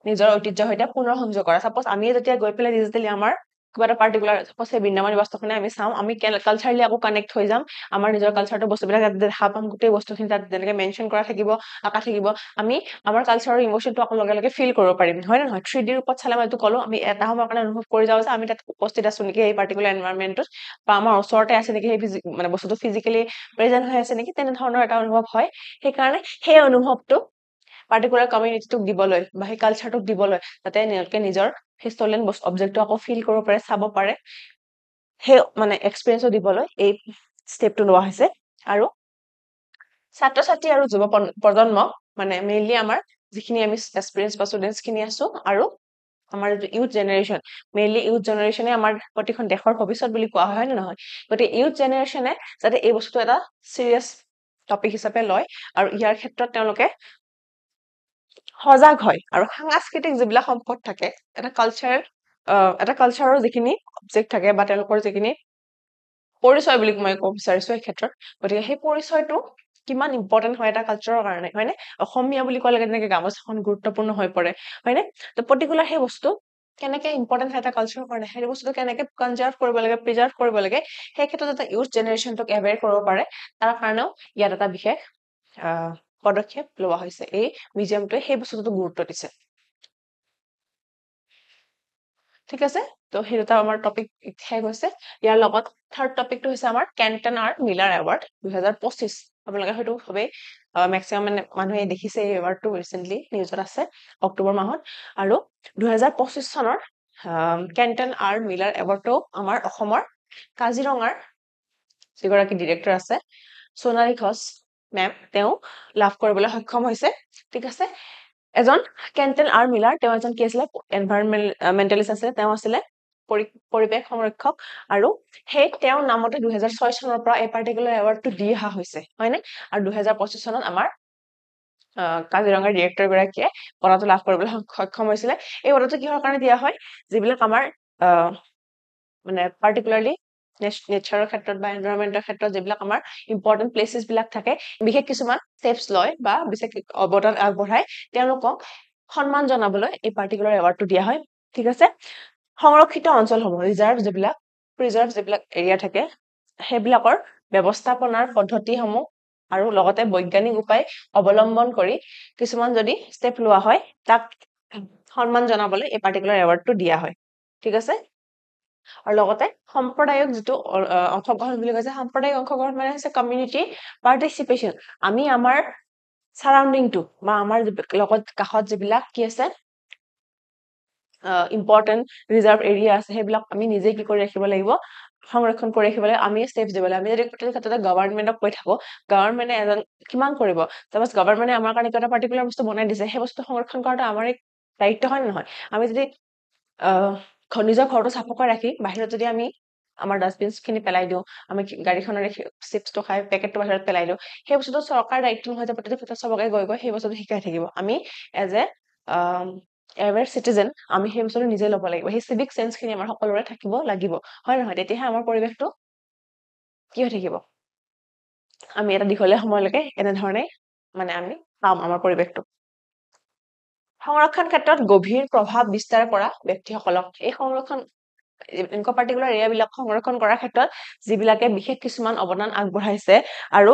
নিজৰ ঐতিহ্যৰ সৈতে পুনৰ সংযোগ কৰা সাপোজ আমি যেতিয়া গৈ পেলাই ডিজিটেলি আমাৰ কিবা এটা পাৰ্টিকুলাৰ সাপোজ সেই বৃন্দাবনী বাস্তুখনে আমি চাম আমি কালচাৰলি আকৌ কানেক্ট হৈ যাম আমাৰ নিজৰ কালচাৰটো বস্তুবিলাক দেখা পাম গোটেই বস্তুখিনি তাত যেনেকে মেনশ্যন কৰা থাকিব আঁকা থাকিব আমি আমাৰ কালচাৰৰ ইমোশ্যনটো আকৌ লগে লগে ফিল কৰিব পাৰিম হয় নে নহয় 3D ৰূপত চালে মই এইটো ক'লো আমি এটা সময়ৰ কাৰণে অনুভৱ কৰি যাওঁ যে আমি তাত উপস্থিত আছো নেকি এই পাৰ্টিকুলাৰ এনভাইৰনমেণ্টত বা আমাৰ ওচৰতে আছে নেকি সেই মানে বস্তুটো ফিজিকেলি প্ৰেজেন্ট হৈ আছে নেকি তেনেধৰণৰ এটা অনুভৱ হয় সেইকাৰণে সেই অনুভৱটো পাৰ্টিকুলাৰ কমিউনিটিটোক দিবলৈ বা সেই কালচাৰটোক দিবলৈ যাতে তেওঁলোকে নিজৰ হিষ্টৰিয়ান অবজেক্টটো আকৌ ফিল কৰিব পাৰে চাব পাৰে সেই মানে এক্সপিৰিয়েন্সটো দিবলৈ এই ষ্টেপটো লোৱা হৈছে আৰু ছাত্ৰ ছাত্ৰী আৰু যুৱ প্ৰজন্মক মানে মেইনলি আমাৰ যিখিনি আমি এক্সপিৰিয়েন্স বা ষ্টুডেন্টছ খিনি আছো আৰু আমাৰ ইউথ জেনেৰেশ্যন মেইনলি ইউথ জেনেৰেশ্যনে আমাৰ প্ৰতিখন দেশৰ ভৱিষ্যত বুলি কোৱা হয় নে নহয় গতিকে ইউথ জেনেৰেশ্যনে যাতে এই বস্তুটো এটা চিৰিয়াছ টপিক হিচাপে লয় আৰু ইয়াৰ ক্ষেত্ৰত তেওঁলোকে সজাগ হয় আৰু সাংস্কৃতিক যিবিলাক সম্পদ থাকে এটা কালচাৰৰ যিখিনি অবজেক্ট থাকে বা তেওঁলোকৰ যিখিনি পৰিচয় বুলি মই ক'ব বিচাৰিছো এই ক্ষেত্ৰত গতিকে সেই পৰিচয়টো কিমান ইম্পৰ্টেন্ট হয় এটা কালচাৰৰ কাৰণে হয়নে অসমীয়া বুলি ক'লে কেনেকে গামোচাখন গুৰুত্বপূৰ্ণ হৈ পৰে হয়নে তো পাৰ্টিকুলাৰ সেই বস্তু কেনেকে ইম্পৰ্টেন্ট হয় এটা কালচাৰৰ কাৰণে সেই বস্তুটো কেনেকে কনজাৰ্ভ কৰিব লাগে প্ৰিজাৰ্ভ কৰিব লাগে সেই ক্ষেত্ৰত এটা ইউথ জেনেৰেশ্যনটোক এৱেৰ কৰিব পাৰে তাৰ কাৰণেও ইয়াত এটা বিশেষ পদক্ষেপ লোৱা হৈছে এই মিউজিয়ামটোৱে সেই বস্তুটো গুৰুত্ব দিছে ঠিক আছে তো সেই দুটা আমাৰ টপিক শেষ হৈছে ইয়াৰ লগত থাৰ্ড টপিকটো হৈছে আমাৰ কেণ্টন আৰ মিলাৰ এৱাৰ্ড 2025 আপোনালোকে হয়তো সবেই মেক্সিমাম মানে মানুহে দেখিছে এই এৱাৰ্ডটো ৰিচেণ্টলি নিউজত আছে অক্টোবৰ মাহত আৰু 2025 চনৰ কেণ্টন আৰ মিলাৰ এৱাৰ্ডটো আমাৰ অসমৰ কাজিৰঙাৰ যিগৰাকী ডিৰেক্টৰ আছে সোণালী ঘোষ মেম তেওঁ লাভ কৰিবলৈ সক্ষম হৈছে ঠিক আছে এজন কেণ্টন আৰ মিলাৰ তেওঁ এজন কি আছিলে এনভাইৰনমেন্টেলিষ্ট আছিলে তেওঁ আছিলে পৰিৱেশ সংৰক্ষক আৰু সেই তেওঁৰ নামতে 2006 চনৰ পৰা এই পাৰ্টিকুলাৰ এৱাৰ্ডটো দি অহা হৈছে হয়নে আৰু 2025 চনত আমাৰ কাজিৰঙাৰ ডিৰেক্টৰ গৰাকীয়ে বঁটাটো লাভ কৰিবলৈ সক্ষম হৈছিলে এই বঁটাটো কিহৰ কাৰণে দিয়া হয় যিবিলাক আমাৰ মানে পাৰ্টিকুলাৰলি নেচাৰৰ ক্ষেত্ৰত বা এনভাইৰনমেন্টৰ ক্ষেত্ৰত যিবিলাক আমাৰ ইম্পৰ্টেন্ট প্লেচেছ বিলাক থাকে বিশেষ কিছুমান ষ্টেপছ লয় বা বিশেষ অৱদান আগবঢ়ায় তেওঁলোকক সন্মান জনাবলৈ এই পাৰ্টিকুলাৰ এৱাৰ্ডটো দিয়া হয় ঠিক আছে সংৰক্ষিত অঞ্চলসমূহ প্ৰিজাৰ্ভ যিবিলাক এৰিয়া থাকে সেইবিলাকৰ ব্যৱস্থাপনাৰ পদ্ধতিসমূহ আৰু লগতে বৈজ্ঞানিক উপায় অৱলম্বন কৰি কিছুমান যদি ষ্টেপ লোৱা হয় তাক সন্মান জনাবলৈ এই পাৰ্টিকুলাৰ এৱাৰ্ডটো দিয়া হয় ঠিক আছে আৰু লগতে সম্প্ৰদায়ক যিটো অংশগ্ৰহণ বুলি কৈছে সম্প্ৰদায়িক অংশগ্ৰহণ মানে হৈছে কমিউনিটি পাৰ্টিচিপেশ্যন আমি আমাৰ সাৰাউণ্ডিংটো বা আমাৰ লগত কাষত যিবিলাক কি আছে ইম্পৰ্টেন্ট ৰিজাৰ্ভ এৰিয়া আছে সেইবিলাক আমি নিজে কি কৰি ৰাখিব লাগিব সংৰক্ষণ কৰি ৰাখিব লাগিব আমি ষ্টেপছ দিব লাগিব আমি যদি গোটেই ক্ষেত্ৰতে গভৰ্ণমেণ্টক কৈ থাকো গভৰ্ণমেণ্টে এজন কিমান কৰিব চাপ'জ গভৰ্ণমেণ্টে আমাৰ কাৰণে কিবা এটা পাৰ্টিকুলাৰ বস্তু বনাই দিছে সেই বস্তু সংৰক্ষণ কৰাটো আমাৰ দায়িত্ব হয় নে নহয় আমি যদি নিজৰ ঘৰটো চাফা কৰি ৰাখি বাহিৰত যদি আমি আমাৰ ডাষ্টবিন খিনি পেলাই দিওঁ আমি গাড়ীখনেৰে চিপছটো খাই পেকেটটো বাহিৰত পেলাই দিওঁ সেই বস্তুটো চৰকাৰ দায়িত্ব নহয় যে প্ৰতিটো ক্ষেত্ৰত চবকে গৈ গৈ সেই বস্তুটো শিকাই থাকিব আমি এজ এ এভাৰ চিটিজেন আমি সেই বস্তুটো নিজে ল'ব লাগিব সেই চিভিক চেন্সখিনি আমাৰ সকলোৰে থাকিব লাগিব হয় নহয় তেতিয়াহে আমাৰ পৰিৱেশটো কি হৈ থাকিব আমি এটা দীঘলীয়া সময়লৈকে এনেধৰণে মানে আমি পাম আমাৰ পৰিৱেশটো সংৰক্ষণ ক্ষেত্ৰত গভীৰ প্ৰভাৱ বিস্তাৰ কৰা ব্যক্তিসকলক এই সংৰক্ষণ এনেকুৱা পাৰ্টিকুলাৰ এৰিয়াবিলাক সংৰক্ষণ কৰাৰ ক্ষেত্ৰত যিবিলাকে বিশেষ কিছুমান অৱদান আগবঢ়াইছে আৰু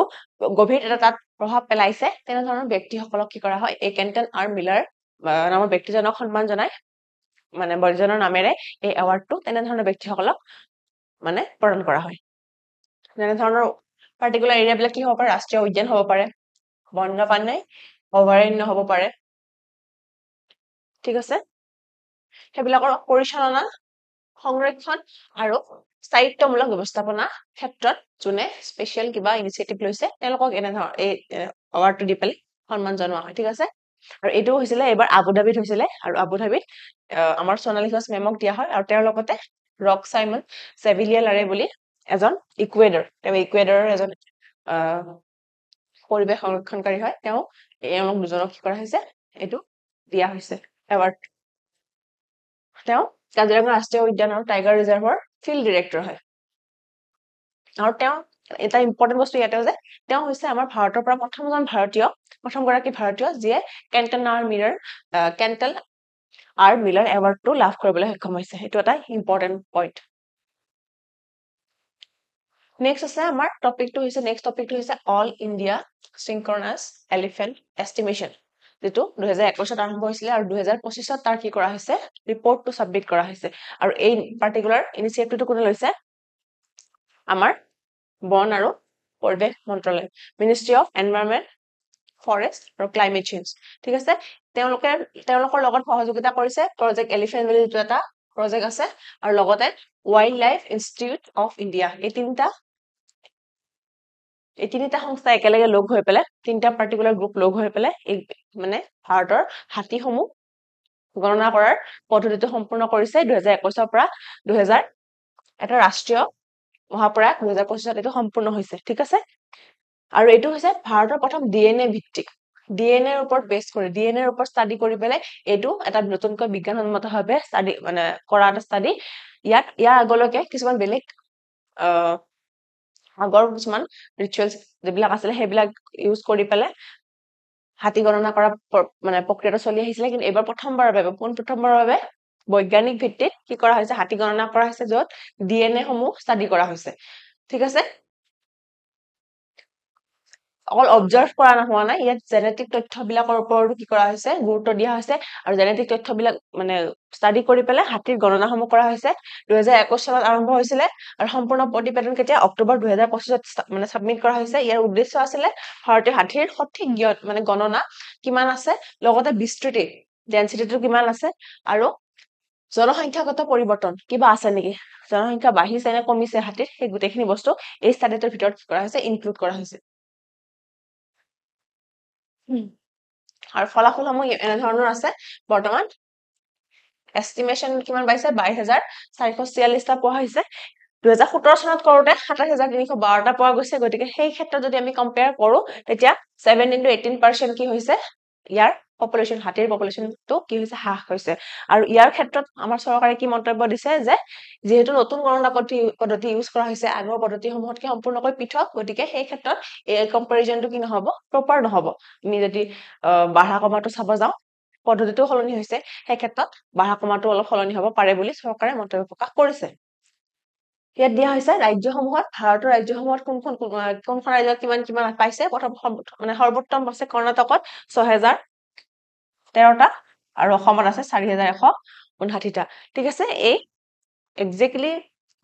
গভীৰ এটা তাত প্ৰভাৱ পেলাইছে তেনেধৰণৰ ব্যক্তিসকলক কি কৰা হয় এই কেণ্টন আৰ মিলাৰ নামৰ ব্যক্তিজনক সন্মান জনাই মানে বৰ্জনৰ নামেৰে এই এৱাৰ্ডটো তেনেধৰণৰ ব্যক্তিসকলক মানে প্ৰদান কৰা হয় তেনেধৰণৰ পাৰ্টিকুলাৰ এৰিয়াবিলাক কি হ'ব পাৰে ৰাষ্ট্ৰীয় উদ্যান হ'ব পাৰে বন্যপ্ৰাণী অভয়াৰণ্য হ'ব পাৰে ঠিক আছে সেইবিলাকৰ পৰিচালনা সংৰক্ষণ আৰু স্থায়িত্বমূলক ব্যৱস্থাপনা ক্ষেত্ৰত যোনে স্পেচিয়েল কিবা ইনিচিয়েটিভ লৈছে তেওঁলোকক এনেধৰণৰ এই এৱাৰ্ডটো দি পেলাই সন্মান জনোৱা হয় ঠিক আছে আৰু এইটো হৈছিলে এবাৰ আবুধাবিত হৈছিলে আৰু আবুধাবিত আমাৰ সোণালী ঘোষ মেমক দিয়া হয় আৰু তেওঁৰ লগতে ৰক চাইমন চেভিলিয়াৰ বুলি এজন ইকুৱেডৰৰ এজন পৰিৱেশ সংৰক্ষণকাৰী হয় তেওঁ এওঁলোক দুজনক কি কৰা হৈছে এইটো দিয়া হৈছে এৱাৰ্ড তেওঁ কাজিৰঙা ৰাষ্ট্ৰীয় উদ্যান আৰু টাইগাৰ ৰিজাৰ্ভৰ ফিল্ড ডিৰেক্টৰ হয় আৰু তেওঁ এটা ইম্পৰ্টেণ্ট বস্তু ইয়াতে যে তেওঁ হৈছে আমাৰ ভাৰতৰ পৰা প্ৰথমগৰাকী ভাৰতীয় যিয়ে কেণ্টন আৰ মিলাৰ এৱাৰ্ডটো লাভ কৰিবলৈ সক্ষম হৈছে এইটো এটা ইম্পৰ্টেণ্ট পইণ্ট নেক্সট আছে আমাৰ নেক্সট টপিকটো হৈছে অল ইণ্ডিয়া চিনক্ৰনাছ এলিফেণ্ট এষ্টিমেশ্যন যেটো 2021 আৰম্ভ হৈছিলে আৰু 2025 তাৰ কি কৰা হৈছে ৰিপৰ্টটো সাবমিট কৰা হৈছে আৰু এই পাৰ্টিকুলাৰ ইনিচিয়েটিভটো কোনে লৈছে আমাৰ বন আৰু পৰিৱেশ মন্ত্ৰালয় মিনিষ্ট্ৰি অফ এনভাইৰনমেন্ট ফৰেষ্ট আৰু ক্লাইমেট চেঞ্জ ঠিক আছে তেওঁলোকৰ লগত সহযোগিতা কৰিছে প্ৰজেক্ট এলিফেণ্ট বুলি যেটো এটা প্ৰজেক্ট আছে আৰু লগতে wild life institute of India এই তিনিটা সংস্থা একেলগে লগ হৈ পেলাই তিনিটা পাৰ্টিকুলাৰ গ্ৰুপ লগ হৈ পেলাই এই মানে ভাৰতৰ হাতীসমূহ গণনা কৰাৰ পদ্ধতিটো সম্পূৰ্ণ কৰিছে 2021 পৰা 2000 এটা ৰাষ্ট্ৰীয় মহাপ্ৰয়াস 2025 এইটো সম্পূৰ্ণ হৈছে ঠিক আছে আৰু এইটো হৈছে ভাৰতৰ প্ৰথম ডিএনএ ভিত্তিক ডিএনএৰ ওপৰত বেছ কৰি ডিএনএৰ ওপৰত ষ্টাডি কৰি পেলাই এইটো এটা নতুনকৈ বিজ্ঞানসন্মতভাৱে ষ্টাডি মানে কৰা এটা ষ্টাডি ইয়াৰ আগলৈকে কিছুমান বেলেগ আগৰ কিছুমান ৰিচুৱেলছ যিবিলাক আছিলে সেইবিলাক ইউজ কৰি পেলাই হাতী গণনা কৰা মানে প্ৰক্ৰিয়াটো চলি আহিছিলে কিন্তু এবাৰ প্ৰথমবাৰৰ বাবে বৈজ্ঞানিক ভিত্তিত কি কৰা হৈছে হাতী গণনা কৰা হৈছে য'ত ডিএনএ সমূহ ষ্টাডি কৰা হৈছে ঠিক আছে অকল অবজাৰ্ভ কৰা হোৱা নাই ইয়াত জেনেটিক তথ্যবিলাকৰ ওপৰতো কি কৰা হৈছে গুৰুত্ব দিয়া হৈছে আৰু জেনেটিক তথ্যবিলাক মানে ষ্টাডি কৰি পেলাই হাতীৰ গণনাসমূহ কৰা হৈছে 2021 চনত আৰম্ভ হৈছিলে আৰু সম্পূৰ্ণ প্ৰতিবেদন কেতিয়া অক্টোবৰ 2025 মানে সাবমিট কৰা হৈছে ইয়াৰ উদ্দেশ্য আছিল ভাৰতীয় হাতীৰ সঠিক মানে গণনা কিমান আছে লগতে বিস্তৃতি ডেন্সিটিটো কিমান আছে আৰু জনসংখ্যাগত পৰিৱৰ্তন কিবা আছে নেকি জনসংখ্যা বাঢ়িছে নে কমিছে হাতীৰ সেই গোটেইখিনি বস্তু এই ষ্টাডিটোৰ ভিতৰত কৰা হৈছে ইনক্লুড কৰা হৈছে আৰু ফলাফলসমূহ এনেধৰণৰ আছে বৰ্তমান এষ্টিমেশ্যন কিমান পাইছে 22446টা পোৱা হৈছে 2017 চনত কৰোতে 27312টা পোৱা গৈছে গতিকে সেই ক্ষেত্ৰত যদি আমি কম্পেয়াৰ কৰো তেতিয়া 7 into 18% কি হৈছে ইয়াৰ পপুলেশ্যন হাতীৰ পপুলেশ্যনটো কি হৈছে হ্ৰাস হৈছে আৰু ইয়াৰ ক্ষেত্ৰত আমাৰ চৰকাৰে কি মন্তব্য দিছে যে যেহেতু নতুন গণনা পদ্ধতি ইউজ কৰা হৈছে আগৰ পদ্ধতিসমূহতকৈ সম্পূৰ্ণকৈ পৃথক গতিকে সেই ক্ষেত্ৰত এই কম্পাৰিজনটো কি নহব প্ৰপাৰ নহব আমি যদি বাঢ়া কমাটো চাব যাওঁ পদ্ধতিটো সলনি হৈছে সেই ক্ষেত্ৰত বাঢ়া কমাটো অলপ সলনি হ'ব পাৰে বুলি চৰকাৰে মন্তব্য প্ৰকাশ কৰিছে ইয়াত দিয়া হৈছে ৰাজ্যসমূহত ভাৰতৰ ৰাজ্যসমূহত কোনখন ৰাজ্যত কিমান পাইছে প্ৰথম মানে সৰ্বোত্তম আছে কৰ্ণাটকত 6013টা আৰু অসমত আছে 4159টা ঠিক আছে এই এক্স্যাক্টলি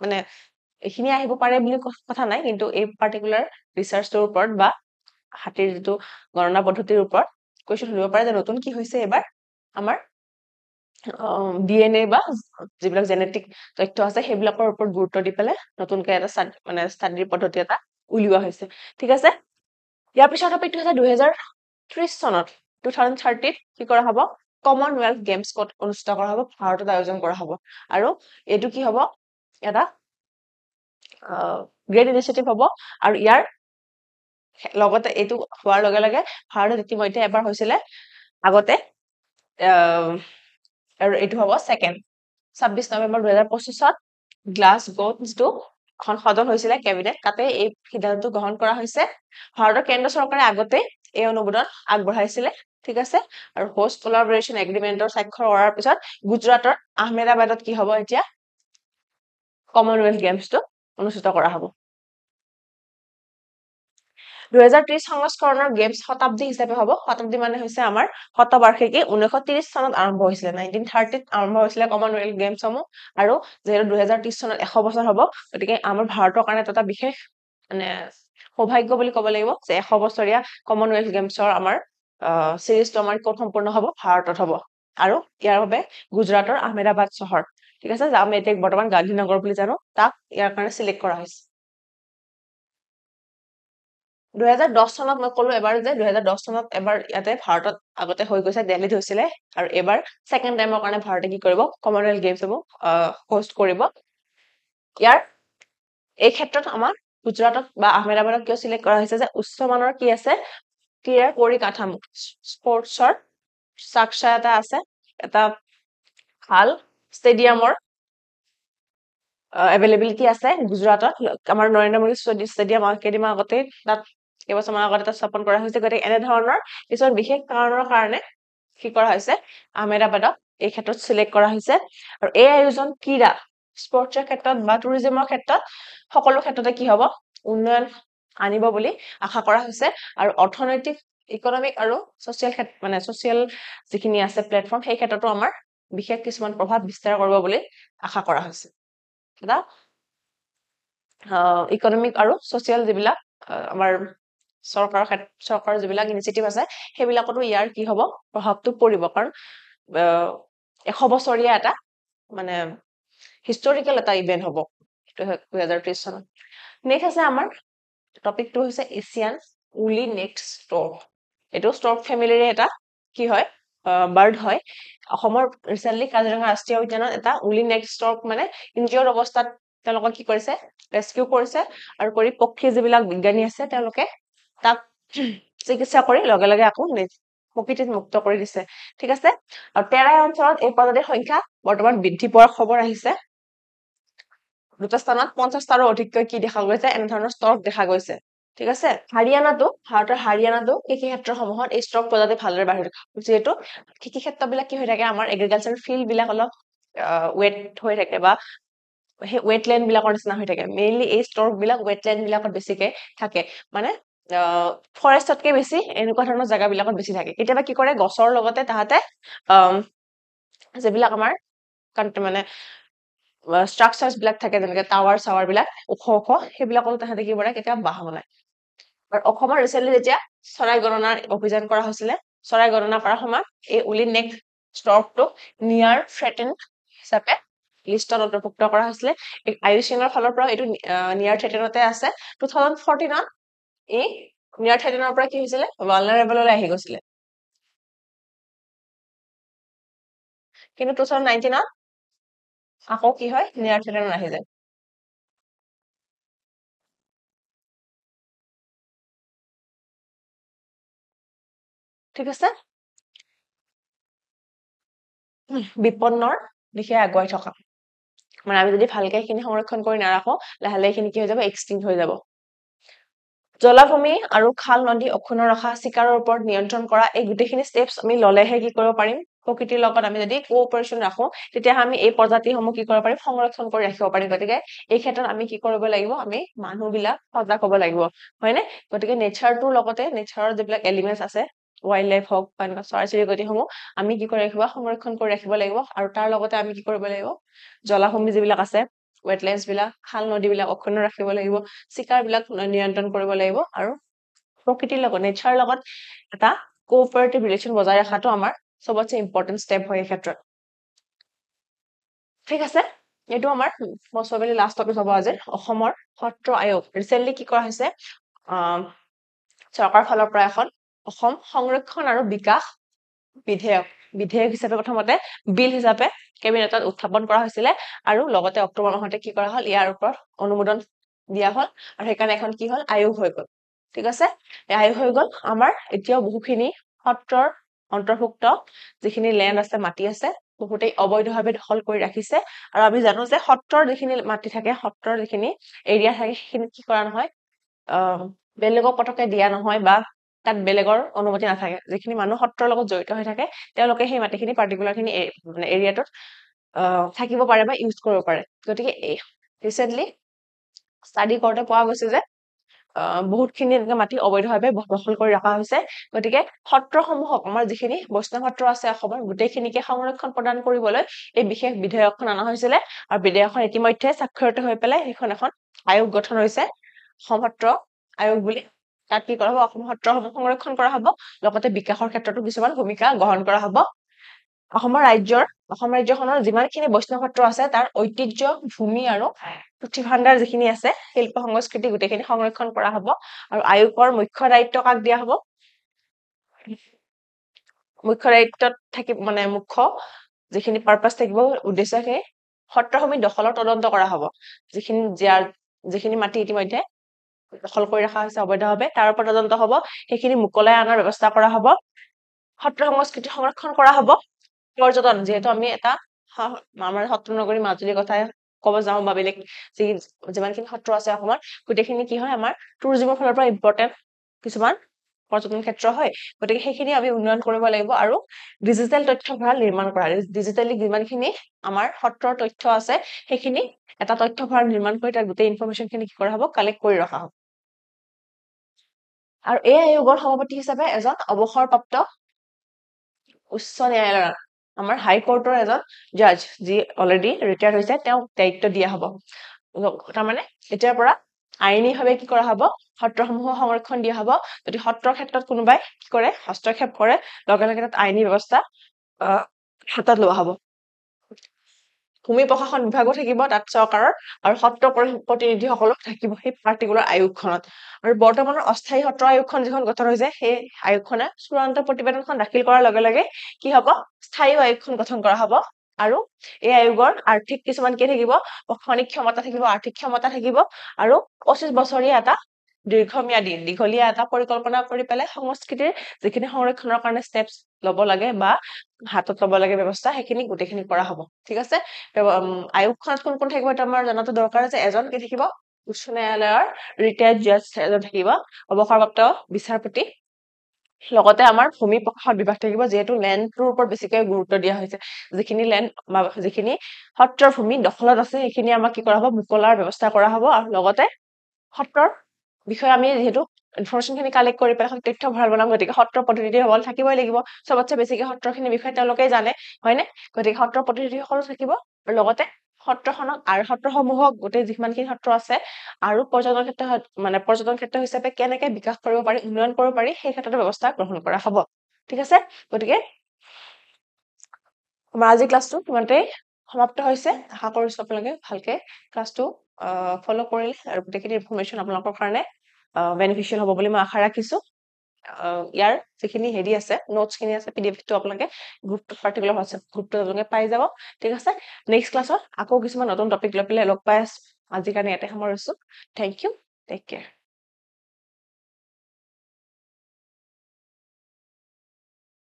মানে এখিনি আহিব পাৰে বুলি কথা নাই কিন্তু এই পাৰ্টিকুলাৰ ৰিসাৰ্চটোৰ ওপৰত বা হাতীৰ যেটো গণনা পদ্ধতিৰ ওপৰত কোৱেশ্চন হ'ব পাৰে যে নতুন কি হৈছে এবাৰ আমাৰ ডিএনএ বা যিবিলাক জেনেটিক তথ্য আছে সেইবিলাকৰ ওপৰত গুৰুত্ব দি পেলাই নতুনকৈ এটা মানে ষ্টাডিৰ পদ্ধতি এটা উলিওৱা হৈছে ঠিক আছে ইয়াৰ পিছৰ টপিকটো হৈছে 2030 চনত 2030 কি কৰা হ'ব কমনৱেলথ গেমছ অনুষ্ঠিত কৰা হ'ব ভাৰতত আয়োজন কৰা হ'ব আৰু এইটো কি হ'ব এটা গ্ৰেট ইনিচিয়েটিভ হ'ব আৰু ইয়াৰ লগতে এইটো হোৱাৰ লগে লগে ভাৰতত ইতিমধ্যে এবাৰ হৈছিলে আগতে আৰু এইটো হ'ব সেকেন্ড 26 নৱেম্বৰ 2025 গ্লাছগোটো এখন সদন হৈছিলে কেবিনেট তাতে এই সিদ্ধান্ত গ্ৰহণ কৰা হৈছে ভাৰতৰ কেন্দ্ৰ চৰকাৰে আগতে এই অনুমোদন আগবঢ়াইছিলে ঠিক আছে আৰু হোষ্ট কোলাবৰেচন এগ্ৰিমেন্টৰ স্বাক্ষৰ কৰাৰ পিছত গুজৰাটৰ আহমেদাবাদত কি হ'ব এতিয়া কমনৱেলথ গেমছটো অনুষ্ঠিত কৰা হ'ব 2030 সংস্কৰণৰ গেমছ শতাব্দী হিচাপে হ'ব শতাব্দী মানে হৈছে আমাৰ শতবাৰ্ষিকী 1930 চনত আৰম্ভ হৈছিলে 1930ত আৰম্ভ হৈছিলে কমনৱেলথ গেমছসমূহ আৰু যেহেতু 2030 চনত 100 বছৰ হ'ব গতিকে আমাৰ ভাৰতৰ কাৰণে এটা বিশেষ মানে সৌভাগ্য বুলি ক'ব লাগিব যে 100 বছৰীয়া কমনৱেলথ গেমছৰ আমাৰ সিৰিজটো আমাৰ ক'ত সম্পূৰ্ণ হ'ব ভাৰতত হ'ব আৰু ইয়াৰ বাবে গুজৰাটৰ আহমেদাবাদ চহৰ ঠিক আছে আমি এতিয়া বৰ্তমান গান্ধীনগৰ বুলি জানো তাক ইয়াৰ কাৰণে সিলেক্ট কৰা হৈছে 2010 চনত মই ক'লো এবাৰ যে 2010 চনত এবাৰ ইয়াতে ভাৰতত আগতে হৈ গৈছে দিল্লীত হৈছিলে আৰু এবাৰ সেকেন্ড টাইমৰ কাৰণে ভাৰতে কি কৰিব কমনৱেলথ গেমছসমূহ হোষ্ট কৰিব ইয়াৰ এই ক্ষেত্ৰত আমাৰ গুজৰাটত বা আহমেদাবাদত কিয় সিলেক্ট কৰা হৈছে যে উচ্চ মানৰ কি আছে ক্লিয়াৰ পৰিকাঠামো স্পৰ্টছৰ ষ্ট্ৰাকচাৰ এটা আছে এটা ভাল ষ্টেডিয়ামৰ এভেইলেবিলিটি আছে গুজৰাটত আমাৰ নৰেন্দ্ৰ মোদী ষ্টেডিয়াম কেইদিনমান আগতে তাত কেইবছৰমান আগতে তাত স্থাপন কৰা হৈছে গতিকে এনে ধৰণৰ কিছুমান বিশেষ কাৰণৰ কাৰণে কি কৰা হৈছে আহমেদাবাদক এই ক্ষেত্ৰত সিলেক্ট কৰা হৈছে আৰু এই আয়োজন ক্ৰীড়া স্পৰ্টছৰ ক্ষেত্ৰত বা টুৰিজমৰ ক্ষেত্ৰত সকলো ক্ষেত্ৰতে কি হ'ব উন্নয়ন আনিব বুলি আশা কৰা হৈছে আৰু অৰ্থনৈতিক ইকনমিক আৰু সোশিয়াল মানে সোশিয়াল যিখিনি আছে প্লেটফৰ্ম সেই ক্ষেত্ৰতো আমাৰ বিশেষ কিছুমান প্ৰভাৱ বিস্তাৰ কৰিব বুলি আশা কৰা হৈছে এটা ইকনমিক আৰু সোশিয়াল যিবিলাক আমাৰ চৰকাৰৰ যিবিলাক ইনিচিয়েটিভ আছে সেইবিলাকতো ইয়াৰ কি হ'ব প্ৰভাৱটো পৰিব কাৰণ 100 বছৰীয়া এটা মানে হিষ্টৰিকেল এটা ইভেন্ট হ'ব 2030 চনত নেক্সট আছে আমাৰ টপিকটো হৈছে এছিয়ান উলি নেক ষ্টৰ্ক এইটো ষ্টৰ্ক ফেমিলিৰ এটা কি হয় বাৰ্ড হয় অসমৰ ৰিসেন্টলি কাজিৰঙা ৰাষ্ট্ৰীয় উদ্যানত এটা উলি নেক ষ্টৰ্ক মানে ইনজিয়ৰ অৱস্থাত তেওঁলোকক কি কৰিছে ৰেস্কিউ কৰিছে আৰু কৰি পক্ষী যিবিলাক বিজ্ঞানী আছে তেওঁলোকে তাক চিকিৎসা কৰি লগে লগে আকৌ প্ৰকৃতিত মুক্ত কৰি দিছে ঠিক আছে আৰু তেৰাই অঞ্চলত এই প্ৰজাতিৰ সংখ্যা বৰ্তমান বৃদ্ধি পোৱাৰ খবৰ আহিছে দুটা স্থানত 50টাৰো অধিককৈ কি দেখা গৈছে এনে ধৰণৰ ষ্টক দেখা গৈছে ঠিক আছে হাৰিয়ানাটো ভাৰতৰ হাৰিয়ানাটো কৃষি ক্ষেত্ৰসমূহত এই ষ্টক প্ৰজাতি ভালদৰে বাঢ়ি যিহেতু কৃষি ক্ষেত্ৰবিলাক কি হৈ থাকে আমাৰ এগ্ৰিকালচাৰ ফিল্ড বিলাক অলপ ৱেট হৈ থাকে বা সেই ৱেটলেণ্ড বিলাকৰ নিচিনা হৈ থাকে মেইনলি এই ষ্টক বিলাক ৱেটলেণ্ড বিলাকত বেছিকে থাকে মানে ফৰেষ্টতকে বেছি এনেকুৱা ধৰণৰ জাগাবিলাকত বেছি থাকে কেতিয়াবা কি কৰে গছৰ লগতে তাহাতে যিবিলাক আমাৰ মানে ষ্ট্ৰাকচাৰ্ছ বিলাক থাকে যেনেকে টাৱাৰ চাৱাৰ বিলাক ওখ ওখ সেইবিলাকতো তাহাঁতে কি কৰে কেতিয়াবা বাঁহ বনায় আৰু অসমৰ ৰিচেন্টলি যেতিয়া চৰাই গণনাৰ অভিযান কৰা হৈছিলে চৰাই গণনা কৰাৰ সময়ত এই উলি নেক ষ্টৰ্কটো নিয়াৰ থ্ৰেটেন হিচাপে লিষ্টত অন্তৰ্ভুক্ত কৰা হৈছিলে আইউচিএনৰ ফালৰ পৰা এইটো নিয়াৰ থ্ৰেটেনতে আছে 2014ত এই নিয়াৰ থ্ৰেটেনৰ পৰা কি হৈছিলে ভালনাৰেবললৈ আহি গৈছিলে কিন্তু 2019ত আকৌ কি হয় নিয়াৰ থ্ৰেটেনত আহি যায় ঠিক আছে বিপন্নৰ দিশে আগুৱাই থকা মানে আমি যদি ভালকে এইখিনি সংৰক্ষণ কৰি নাৰাখো লাহে লাহে এইখিনি কি হৈ যাব এক্সটিংক্ট হৈ যাব জলাভূমি আৰু খাল নদী অক্ষুণ্ণ ৰখা চিকাৰৰ ওপৰত নিয়ন্ত্ৰণ কৰা এই গোটেইখিনি ষ্টেপছ আমি ললেহে কি কৰিব পাৰিম প্ৰকৃতিৰ লগত আমি যদি কোঅপাৰেচন ৰাখো তেতিয়া আমি এই প্ৰজাতিসমূহ কি কৰিব পাৰিম সংৰক্ষণ কৰি ৰাখিব পাৰিম গতিকে এই ক্ষেত্ৰত আমি কি কৰিব লাগিব আমি মানুহবিলাক সজাগ হ'ব লাগিব হয়নে গতিকে নেচাৰটোৰ লগতে নেচাৰৰ যিবিলাক এলিমেন্টছ আছে ৱাইল্ড লাইফ হওক বা এনেকুৱা চৰাই চিৰিকটিসমূহ আমি কি কৰি ৰাখিব সংৰক্ষণ কৰি ৰাখিব লাগিব আৰু তাৰ লগতে আমি কি কৰিব লাগিব জলাভূমি যিবিলাক আছে ৱেটলেণ্ডছ বিলাক খাল নদীবিলাক অক্ষুণ্ণ ৰাখিব লাগিব চিকাৰ বিলাক নিয়ন্ত্ৰণ কৰিব লাগিব আৰু প্ৰকৃতিৰ লগত নেচাৰৰ লগত এটা কোঅপাৰেটিভ ৰিলেশ্যন বজাই ৰখাটো আমাৰ সবতছে ইম্পৰ্টেন্ট ষ্টেপ হয় এই ক্ষেত্ৰত ঠিক আছে এইটো আমাৰ most probably লাষ্ট টপিক হ'ব আজি অসমৰ সত্ৰ আয়োগ ৰিচেন্টলি কি কৰা হৈছে চৰকাৰৰ ফালৰ পৰা এখন অসম সংৰক্ষণ আৰু বিকাশ বিধেয়ক হিচাপে প্ৰথমতে বিল হিচাপে কেবিনেটত উত্থাপন কৰা হৈছিলে আৰু লগতে অক্টোবৰ মাহতে কি কৰা হ'ল ইয়াৰ ওপৰত অনুমোদন দিয়া হ'ল আৰু সেইকাৰণে এখন কি হ'ল আয়োগ হৈ গ'ল ঠিক আছে এই আয়োগ হৈ গ'ল আমাৰ এতিয়াও বহুখিনি সত্ৰৰ অন্তৰ্ভুক্ত যিখিনি লেণ্ড আছে মাটি আছে বহুতেই অবৈধভাৱে দখল কৰি ৰাখিছে আৰু আমি জানো যে সত্ৰৰ যিখিনি মাটি থাকে সত্ৰৰ যিখিনি এৰিয়া থাকে সেইখিনি কি কৰা নহয় বেলেগক পটকে দিয়া নহয় বা তাত বেলেগৰ অনুমতি নাথাকে যিখিনি মানুহ সত্ৰৰ লগত জড়িত হৈ থাকে তেওঁলোকে সেই মাটিখিনি পাৰ্টিকুলাৰ খিনি মানে এৰিয়াটোত থাকিব পাৰে বা ইউজ কৰিব পাৰে গতিকে ৰিচেণ্টলি ষ্টাডি কৰোঁতে পোৱা গৈছে যে বহুতখিনি এনেকে মাটি অবৈধভাৱে দখল কৰি ৰখা হৈছে গতিকে সত্ৰসমূহক আমাৰ যিখিনি বৈষ্ণৱ সত্ৰ আছে অসমৰ গোটেইখিনিকে সংৰক্ষণ প্ৰদান কৰিবলৈ এই বিশেষ বিধেয়কখন অনা হৈছিলে আৰু বিধেয়কখন ইতিমধ্যে স্বাক্ষৰিত হৈ পেলাই সেইখন এখন আয়োগ গঠন হৈছে অসম সত্ৰ আয়োগ বুলি তাত কি কৰা হ'ব অসম সত্ৰসমূহ সংৰক্ষণ কৰা হ'ব লগতে বিকাশৰ ক্ষেত্ৰতো কিছুমান ভূমিকা গ্ৰহণ কৰা হ'ব অসম ৰাজ্যখনৰ যিমানখিনি বৈষ্ণৱ সত্ৰ আছে তাৰ ঐতিহ্য ভূমি আৰু পুথি ভাণ্ডাৰ যিখিনি আছে শিল্প সংস্কৃতি গোটেইখিনি সংৰক্ষণ কৰা হ'ব আৰু আয়োগৰ মুখ্য দায়িত্ব কাক দিয়া হ'ব মুখ্য দায়িত্বত থাকিব মানে মুখ্য যিখিনি পাৰপাছ থাকিব উদ্দেশ্য সেই সত্ৰভূমি দখলৰ তদন্ত কৰা হ'ব যিখিনি মাটি ইতিমধ্যে দখল কৰি ৰখা হৈছে অবৈধভাৱে তাৰ ওপৰত তদন্ত হ'ব সেইখিনি মুকলাই অনাৰ ব্যৱস্থা কৰা হ'ব সত্ৰ সংস্কৃতি সংৰক্ষণ কৰা হ'ব পৰ্যটন যিহেতু আমি এটা আমাৰ সত্ৰ নগৰী মাজুলীৰ কথাই ক'ব যাওঁ বা বেলেগ যিমানখিনি সত্ৰ আছে অসমত গোটেইখিনি কি হয় আমাৰ টুৰিজিমৰ ফালৰ পৰা ইম্পৰ্টেণ্ট কিছুমান পৰ্যটন ক্ষেত্ৰ হয় গতিকে সেইখিনি আমি উন্নয়ন কৰিব লাগিব আৰু ডিজিটেল তথ্য ভঁৰাল নিৰ্মাণ কৰা ডিজিটেলি যিমানখিনি আমাৰ সত্ৰৰ তথ্য আছে সেইখিনি এটা তথ্য ভঁৰাল নিৰ্মাণ কৰি তাৰ গোটেই ইনফৰমেশ্যনখিনি কি কৰা হ'ব কালেক্ট কৰি ৰখা হ'ব আৰু এই আয়োগৰ সভাপতি হিচাপে এজন অৱসৰপ্ৰাপ্ত উচ্চ ন্যায়ালয়ৰ আমাৰ হাইকোৰ্টৰ এজন জাজ যি অলৰেডি ৰিটায়াৰ্ড হৈছে তেওঁক দায়িত্ব দিয়া হ'ব তাৰমানে এতিয়াৰ পৰা আইনীভাৱে কি কৰা হ'ব সত্ৰসমূহৰ সংৰক্ষণ দিয়া হ'ব যদি সত্ৰৰ ক্ষেত্ৰত কোনোবাই কি কৰে হস্তক্ষেপ কৰে লগে লগে তাত আইনী ব্যৱস্থা হাতত লোৱা হ'ব ভূমি প্ৰশাসন বিভাগো থাকিব তাত চৰকাৰৰ আৰু সত্ৰ প্ৰতিনিধিসকলো থাকিব সেই পাৰ্টিকুলাৰ আয়োগখনত আৰু বৰ্তমানৰ অস্থায়ী সত্ৰ আয়োগখন যিখন গঠন হৈছে সেই আয়োগখনে চূড়ান্ত প্ৰতিবেদনখন দাখিল কৰাৰ লগে লগে কি হ'ব স্থায়ী আয়োগখন গঠন কৰা হ'ব আৰু এই আয়োগৰ আৰ্থিক কিছুমান কি থাকিব প্ৰশাসনিক ক্ষমতা থাকিব আৰ্থিক ক্ষমতা থাকিব আৰু 25 বছৰীয়া এটা দীঘলীয়া এটা পৰিকল্পনা কৰি পেলাই সংস্কৃতিৰ যিখিনি সংৰক্ষণৰ কাৰণে ষ্টেপছ ল'ব লাগে বা হাতত ল'ব লাগে ব্যৱস্থা সেইখিনি গোটেইখিনি কৰা হ'ব ঠিক আছে আয়োগখনত কোন কোন থাকিব এটা আমাৰ জনাটো দৰকাৰ যে এজন কি থাকিব উচ্চ ন্যায়ালয়ৰ ৰিটায়াৰ্ড জাজ এজন থাকিব অৱসৰপ্ৰাপ্ত বিচাৰপতি লগতে আমাৰ ভূমি প্ৰশাসন বিভাগ থাকিব যিহেতু লেণ্ডটোৰ ওপৰত বেছিকৈ গুৰুত্ব দিয়া হৈছে যিখিনি লেণ্ড বা যিখিনি সত্ৰৰ ভূমি দখলত আছে সেইখিনি আমাক কি কৰা হ'ব মুকলাৰ ব্যৱস্থা কৰা হ'ব আৰু লগতে সত্ৰৰ বিষয়ে আমি যিহেতু ইনফৰমেশ্যনখিনি কালেক্ট কৰি পেলাই তথ্য ভঁৰাল বনাম গতিকে সত্ৰৰ প্ৰতিনিধিসকল থাকিবই লাগিব চবতছে বেছিকৈ সত্ৰখিনিৰ বিষয়ে তেওঁলোকেই জানে হয়নে গতিকে সত্ৰৰ প্ৰতিনিধিসকলো থাকিব আৰু লগতে সত্ৰখনক আৰু সত্ৰসমূহক গোটেই যিমানখিনি সত্ৰ আছে আৰু পৰ্যটন ক্ষেত্ৰ হিচাপে কেনেকে বিকাশ কৰিব পাৰি উন্নয়ন কৰিব পাৰি সেই ক্ষেত্ৰত ব্যৱস্থা গ্ৰহণ কৰা হ'ব ঠিক আছে গতিকে আমাৰ আজি ক্লাছটো ইমানতেই সমাপ্ত হৈছে আশা কৰিছো আপোনালোকে ভালকে ক্লাছটো ফলো কৰিলে আৰু গোটেইখিনি ইনফৰমেশ্যন আপোনালোকৰ কাৰণে বেনিফিচিয়েল হ'ব বুলি মই আশা ৰাখিছো ইয়াৰ যিখিনি হেৰি আছে নোটছখিনি আছে পিডিএফটো আপোনালোকে গ্ৰুপটো পাৰ্টিকুলাৰ হোৱাটছএপ গ্ৰুপটো আপোনালোকে পাই যাব ঠিক আছে নেক্সট ক্লাছত আকৌ কিছুমান নতুন টপিক লৈ পেলাই লগ পাই আছো আজিৰ কাৰণে ইয়াতে সামৰিছো থেংক ইউ টেক কেয়াৰ